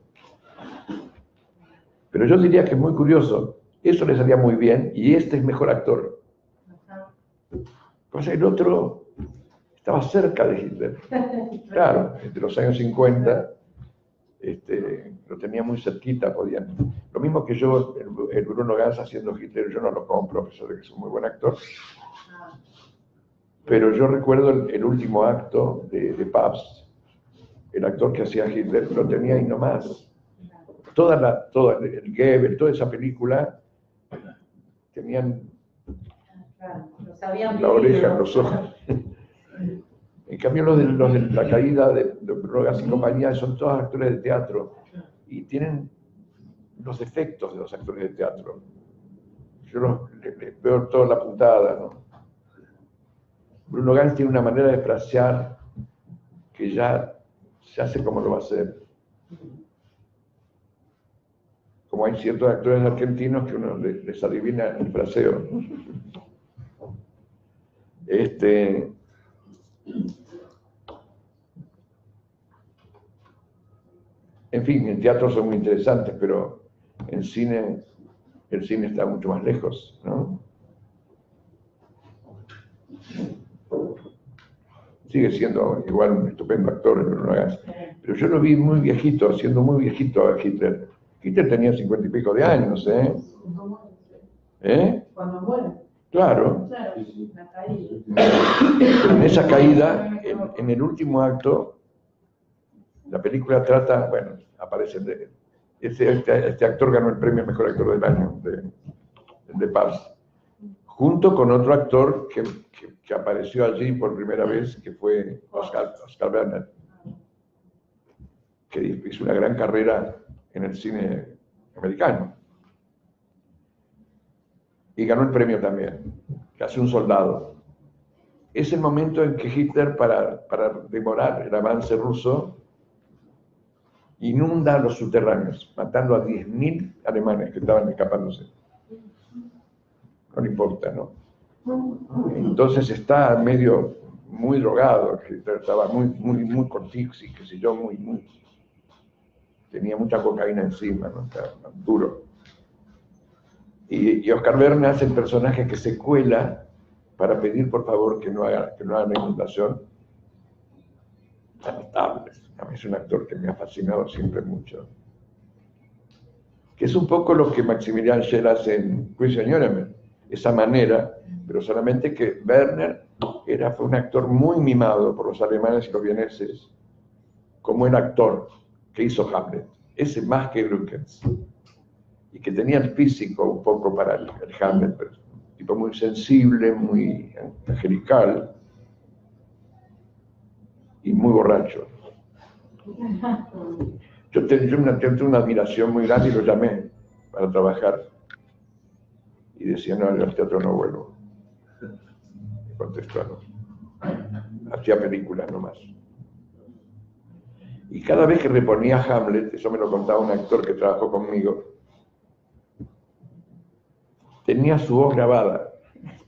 [SPEAKER 2] Pero yo diría que es muy curioso, eso le salía muy bien, y este es mejor actor. Cosa, el otro estaba cerca de Hitler. Claro, entre los años 50, lo tenía muy cerquita, podían. Lo mismo que yo, el Bruno Ganz haciendo Hitler, yo no lo compro, a pesar de que es un muy buen actor. Pero yo recuerdo el último acto de Pabst, el actor que hacía Hitler, lo tenía ahí nomás. Toda el Goebbels, toda esa película, tenían la oreja en los ojos. En cambio, los de la caída de Bruno Ganz y compañía son todos actores de teatro y tienen los defectos de los actores de teatro. Yo les veo toda la puntada, ¿no? Bruno Ganz tiene una manera de frasear que ya se hace como lo va a hacer. Como hay ciertos actores argentinos que uno les adivina el fraseo. En fin, en teatro son muy interesantes, pero en cine, el cine está mucho más lejos, ¿no? Sigue siendo igual un estupendo actor, Bruno Ganz. Pero yo lo vi muy viejito, siendo muy viejito a Hitler. Hitler tenía 50 y pico de años, ¿eh?
[SPEAKER 8] Cuando muere.
[SPEAKER 2] Claro.
[SPEAKER 8] Claro, la caída.
[SPEAKER 2] En esa caída, en el último acto, la película trata, bueno, aparece este actor ganó el premio Mejor Actor del Año de Pabst, junto con otro actor que apareció allí por primera vez, que fue Oscar Werner, que hizo una gran carrera en el cine americano. Y ganó el premio también, que hace un soldado. Es el momento en que Hitler, para demorar el avance ruso inunda los subterráneos, matando a 10.000 alemanes que estaban escapándose. No le importa, ¿no? Entonces está medio muy drogado, que estaba muy cortixi, qué sé yo, tenía mucha cocaína encima, ¿no? Estaba duro. Y Oscar Verne hace el personaje que se cuela para pedir por favor que no haga la inundación. Tan notable. A mí es un actor que me ha fascinado siempre mucho. Que es un poco lo que Maximilian Schell hace en Prisionerman, esa manera, pero solamente que Werner fue un actor muy mimado por los alemanes y los vieneses, como el actor que hizo Hamlet, ese más que Lückens, y que tenía el físico un poco para el Hamlet, pero un tipo muy sensible, muy angelical y muy borracho. Yo tengo una admiración muy grande y lo llamé para trabajar. Y decía, no, yo al teatro no vuelvo. Me contestó, no. Hacía películas nomás. Y cada vez que reponía Hamlet, eso me lo contaba un actor que trabajó conmigo, tenía su voz grabada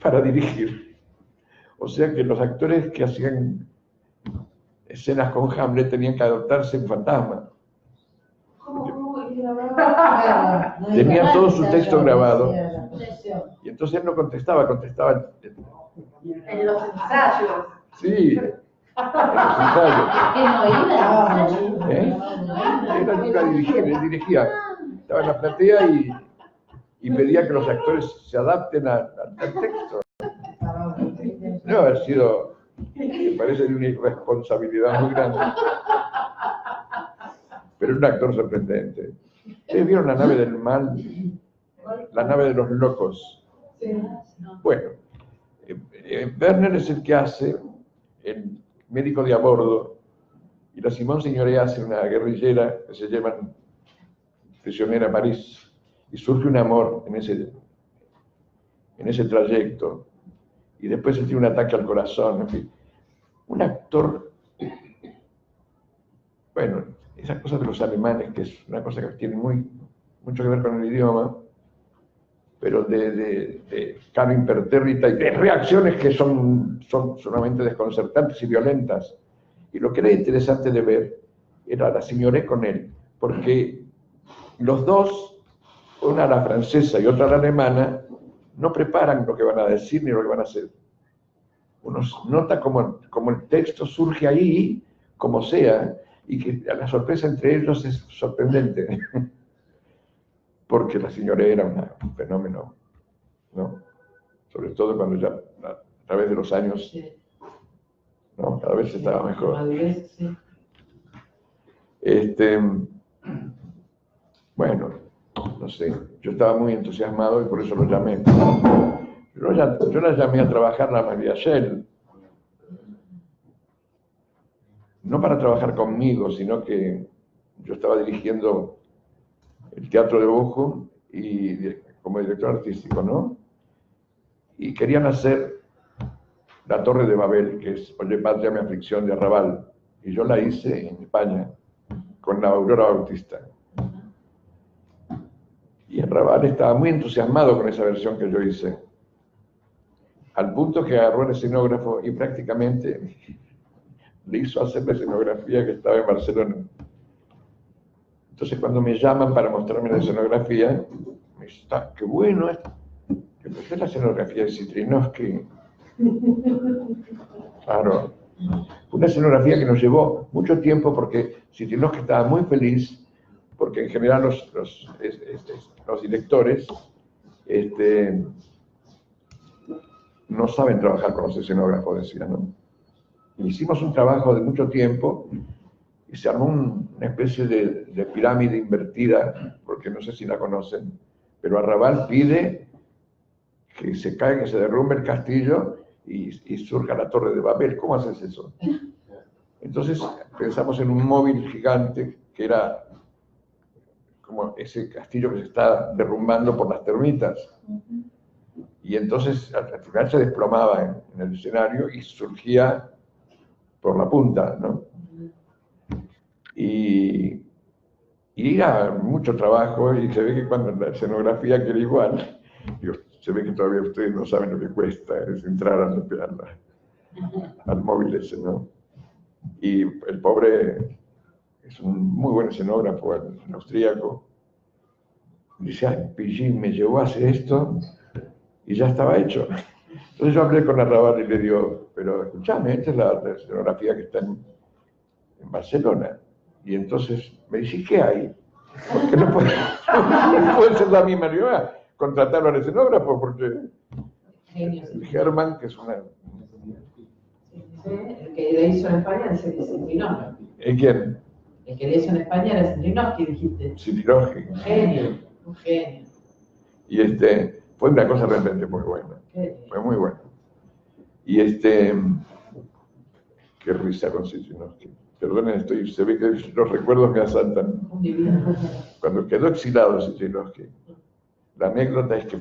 [SPEAKER 2] para dirigir. O sea que los actores que hacían escenas con Hamlet tenían que adoptarse en fantasma. Tenían todo su texto grabado. Y entonces él no contestaba
[SPEAKER 6] En los ensayos.
[SPEAKER 2] Sí, en los ensayos. Él dirigía. Estaba en la platea y pedía que los actores se adapten al texto. Debe haber sido, me parece, de una irresponsabilidad muy grande. Pero es un actor sorprendente. ¿Ustedes vieron La nave del mal? La nave de los locos. Bueno, Werner es el que hace el médico de a bordo y la Simón Signoret hace una guerrillera que se llevan prisionera a París y surge un amor en ese trayecto y después él tiene un ataque al corazón, en fin. Un actor, bueno, esas cosas de los alemanes, que es una cosa que tiene mucho que ver con el idioma, pero de cara impertérrita y de reacciones que son solamente desconcertantes y violentas. Y lo que era interesante de ver era la Signoret con él, porque los dos, una la francesa y otra la alemana, no preparan lo que van a decir ni lo que van a hacer. Uno nota como el texto surge ahí, como sea, y que la sorpresa entre ellos es sorprendente. Porque la Signoret era un fenómeno, ¿no? Sobre todo cuando ya a través de los años, ¿no? Cada vez estaba mejor. Bueno, no sé, yo estaba muy entusiasmado y por eso lo llamé. Yo la llamé a trabajar a María Schell, no para trabajar conmigo, sino que yo estaba dirigiendo el Teatro de Bochum y como director artístico, ¿no? Y querían hacer La Torre de Babel, que es Oye Patria, mi aflicción, de Arrabal, y yo la hice en España con la Aurora Bautista. Y Arrabal estaba muy entusiasmado con esa versión que yo hice, al punto que agarró el escenógrafo y prácticamente le hizo hacer la escenografía que estaba en Barcelona. Entonces cuando me llaman para mostrarme la escenografía, me dice, qué bueno esto. Esta es la escenografía de Citrinowski. Claro. Una escenografía que nos llevó mucho tiempo porque Citrinowski estaba muy feliz, porque en general los directores no saben trabajar con los escenógrafos, decía, ¿no? Hicimos un trabajo de mucho tiempo y se armó una especie de pirámide invertida, porque no sé si la conocen, pero Arrabal pide que se caiga, que se derrumbe el castillo y surja la Torre de Babel. ¿Cómo haces eso? Entonces pensamos en un móvil gigante que era como ese castillo que se está derrumbando por las termitas. Y entonces al final se desplomaba en el escenario y surgía por la punta, ¿no? Y Y era mucho trabajo y se ve que cuando la escenografía que era igual, digo, se ve que todavía ustedes no saben lo que cuesta, es entrar al móvil ese, ¿no? Y el pobre es un muy buen escenógrafo, un austríaco. Dice, ay, Pillín me llevó a hacer esto y ya estaba hecho. Entonces yo hablé con Arrabal y le digo, pero escúchame, esta es la escenografía que está en Barcelona. Y entonces me dice, ¿qué hay? Porque no puede ser la misma. Digo, contratarlo al escenógrafo, porque el Germán, que es una...
[SPEAKER 8] El que le hizo en España es Citrinowski.
[SPEAKER 2] ¿Quién?
[SPEAKER 8] El que le hizo en España era Citrinowski, dijiste.
[SPEAKER 2] Citrinowski.
[SPEAKER 8] Un genio, un genio.
[SPEAKER 2] Y fue una cosa realmente muy buena. Fue muy buena. Y qué risa con Citrinowski. Perdonen, se ve que los recuerdos me asaltan. Cuando quedó exilado Citrinowski, la anécdota es que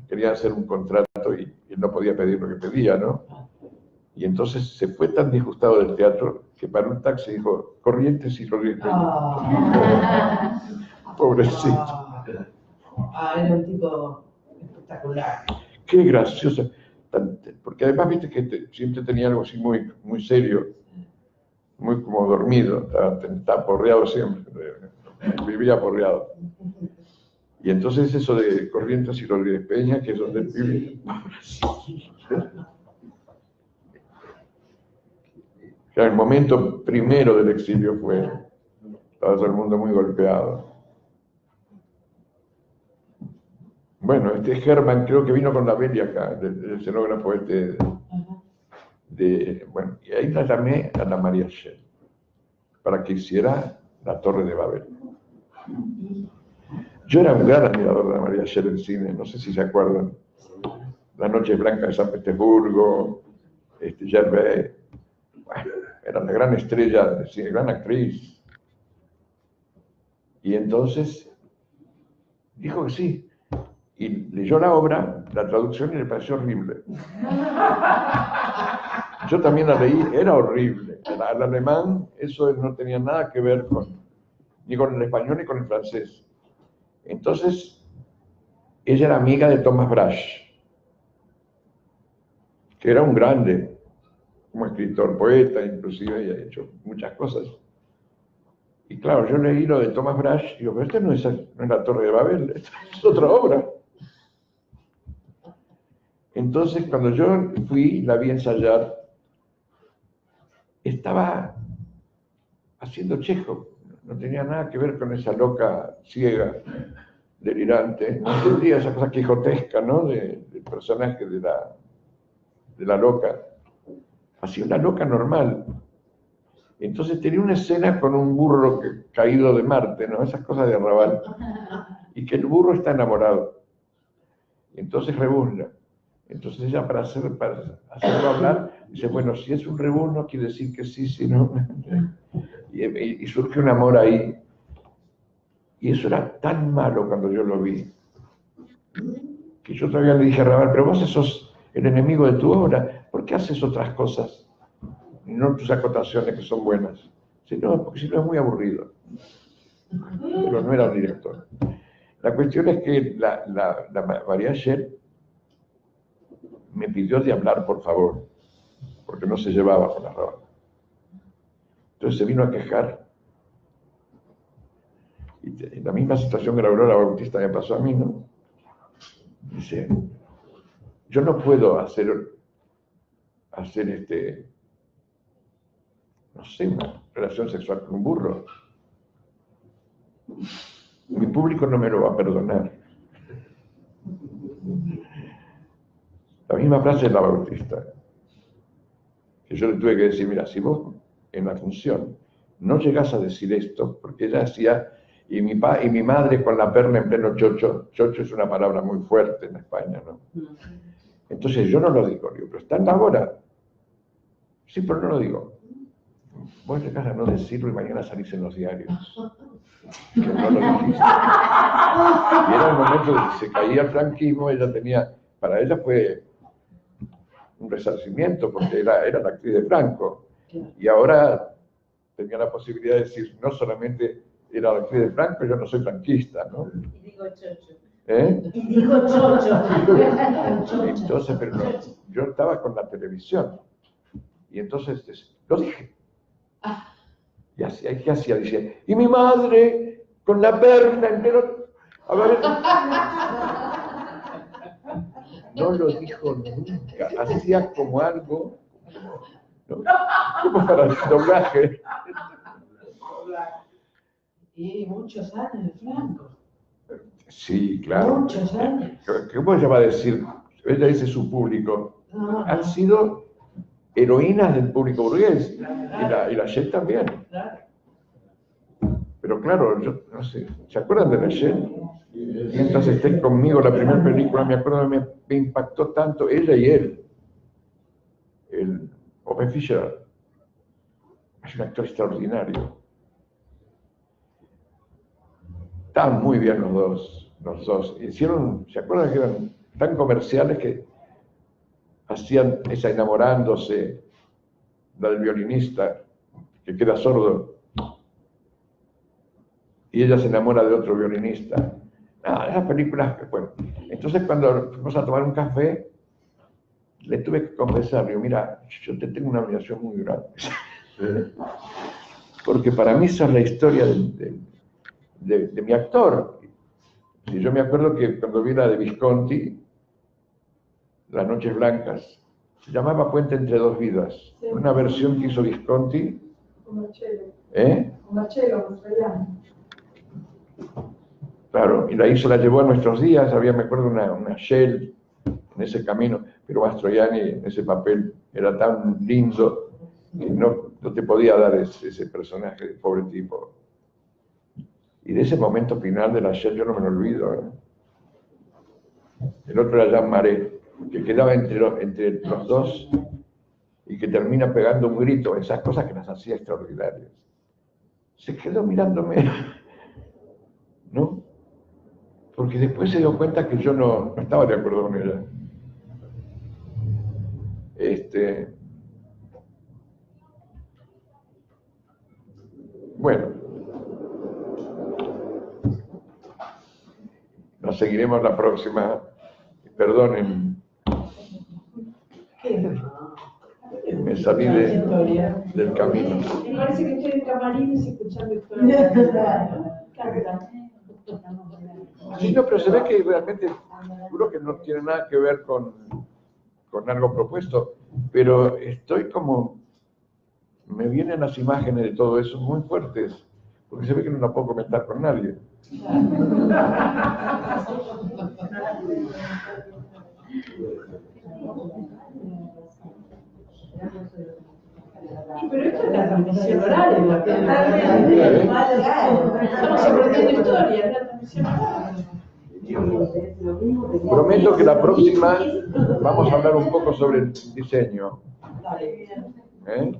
[SPEAKER 2] quería hacer un contrato y él no podía pedir lo que pedía, ¿no? Y entonces se fue tan disgustado del teatro que paró un taxi y dijo, Corrientes y Rodríguez Peña. Pobrecito.
[SPEAKER 8] Era un tipo espectacular.
[SPEAKER 2] Qué gracioso. Porque además viste que siempre tenía algo así muy, muy serio, muy como dormido, estaba porreado siempre, vivía porreado. Y entonces eso de Corrientes y Rodríguez Peña, que es donde él vive, el momento primero del exilio estaba todo el mundo muy golpeado. Bueno, Germán creo que vino con la Beli acá, del escenógrafo bueno, y ahí la llamé a la María Shell para que hiciera la Torre de Babel. Yo era un gran admirador de la María Shell en cine, no sé si se acuerdan. Las Noches Blancas de San Petersburgo, Gervais, bueno, era una gran estrella de cine, gran actriz. Y entonces dijo que sí. Y leyó la obra, la traducción, y le pareció horrible. Yo también la leí, era horrible. El alemán, eso no tenía nada que ver ni con el español ni con el francés. Entonces, ella era amiga de Thomas Brasch, que era un grande, como escritor, poeta, inclusive, y ha hecho muchas cosas. Y claro, yo leí lo de Thomas Brasch, y digo, pero esta no es la Torre de Babel, esta es otra obra. Entonces, cuando yo fui, la vi ensayar, estaba haciendo Chekhov, no tenía nada que ver con esa loca ciega, delirante, no tendría esa cosa quijotesca, ¿no?, del personaje de la loca, hacía una loca normal. Entonces tenía una escena con un burro caído de Marte, ¿no?, esas cosas de Arrabal, y que el burro está enamorado, y entonces rebuzna. Entonces ella, para hacerlo hablar, dice, bueno, si es un rebuzno, quiere decir que sí, si no. Y surge un amor ahí. Y eso era tan malo cuando yo lo vi, que yo todavía le dije a Arrabal, pero vos sos el enemigo de tu obra, ¿por qué haces otras cosas? Y no tus acotaciones, que son buenas. Dice, no, porque si no es muy aburrido. Pero no era un director. La cuestión es que la María Shell me pidió de hablar, por favor, porque no se llevaba con Arrabal. Entonces se vino a quejar. Y la misma situación que la Aurora Bautista me pasó a mí, ¿no? Dice, yo no puedo hacer no sé, una relación sexual con un burro. Mi público no me lo va a perdonar. La misma frase de la Bautista, que yo le tuve que decir, mira, si vos en la función no llegás a decir esto, porque ella decía, y mi madre con la perla en pleno chocho, chocho es una palabra muy fuerte en España, ¿no? Entonces yo no lo digo, pero está en la hora. Sí, pero no lo digo. Vos llegás a no decirlo y mañana salís en los diarios. Que no lo dijiste. Y era el momento de que se caía el franquismo, para ella fue un resarcimiento, porque era la actriz de Franco. Y ahora tenía la posibilidad de decir, no solamente era la actriz de Franco, yo no soy franquista, ¿no?
[SPEAKER 8] Y digo chocho.
[SPEAKER 2] ¿Eh?
[SPEAKER 7] Y dijo chocho.
[SPEAKER 2] Entonces, pero no, yo estaba con la televisión y entonces lo dije. Y así, ¿qué hacía? Decía, y mi madre con la perna entera. A ver, no lo dijo nunca, hacía como algo, ¿no? Como para el doblaje.
[SPEAKER 8] Y muchos años de Franco.
[SPEAKER 2] Sí, claro.
[SPEAKER 8] Muchos años.
[SPEAKER 2] ¿Cómo ella va a decir? Ella dice su público.
[SPEAKER 8] No,
[SPEAKER 2] Han sido heroínas del público burgués.
[SPEAKER 8] Claro.
[SPEAKER 2] Y la Shell también.
[SPEAKER 8] Claro.
[SPEAKER 2] Pero claro, yo no sé, ¿se acuerdan de la Shell? Mientras estés conmigo, la primera película, me acuerdo, me impactó tanto ella y él. El Bobby Fischer es un actor extraordinario. Estaban muy bien los dos. Hicieron, ¿se acuerdan que eran tan comerciales que hacían esa enamorándose, la del violinista, que queda sordo, y ella se enamora de otro violinista? Esas películas, bueno. Entonces cuando fuimos a tomar un café, le tuve que confesar, digo, mira, yo te tengo una admiración muy grande. Porque para mí esa es la historia de mi actor. Y yo me acuerdo que cuando vi la de Visconti, Las Noches Blancas, se llamaba Puente entre dos vidas. Una versión que hizo Visconti.
[SPEAKER 10] Con Marcello.
[SPEAKER 2] ¿Eh?
[SPEAKER 10] Con Marcello, australiano.
[SPEAKER 2] Claro, y la llevó a nuestros días. Había, me acuerdo, una Shell en ese camino, pero Mastroianni en ese papel era tan lindo que no te podía dar ese personaje de pobre tipo. Y de ese momento final de la Shell yo no me lo olvido. El otro era Jean Marais, que quedaba entre los dos y que termina pegando un grito, esas cosas que las hacía extraordinarias. Se quedó mirándome, ¿no? Porque después se dio cuenta que yo no estaba de acuerdo con ella. Bueno, nos seguiremos la próxima. Perdonen, me salí del camino.
[SPEAKER 8] Me parece que estoy en camarines escuchando historias.
[SPEAKER 2] Sí, no, pero se ve que realmente, seguro que no tiene nada que ver con algo propuesto, pero estoy como, me vienen las imágenes de todo eso muy fuertes, porque se ve que no la puedo comentar con nadie.
[SPEAKER 8] Pero esto es la transmisión oral, la que estamos aprendiendo historia, es la transmisión oral.
[SPEAKER 2] Prometo que la próxima vamos a hablar un poco sobre el diseño. ¿Eh?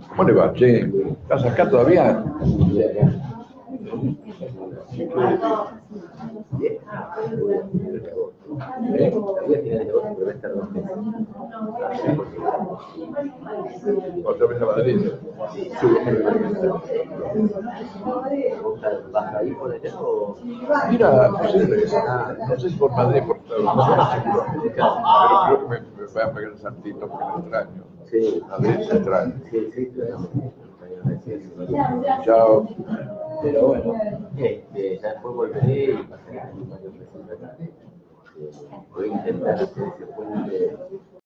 [SPEAKER 2] ¿Cómo le va, che? ¿Estás acá todavía? ¿Otra vez a Madrid?
[SPEAKER 9] ¿Vas ahí por allá o...?
[SPEAKER 2] Mira, posible. No sé si por Madrid, por no seguro. Pero creo que me voy a pegar el saltito porque lo extraño.
[SPEAKER 9] Sí.
[SPEAKER 2] Madrid se extraña.
[SPEAKER 9] Sí,
[SPEAKER 2] Chao.
[SPEAKER 9] Pero bueno, ya después volveré y pasaré varios meses acá. Voy a intentar hacer ese puente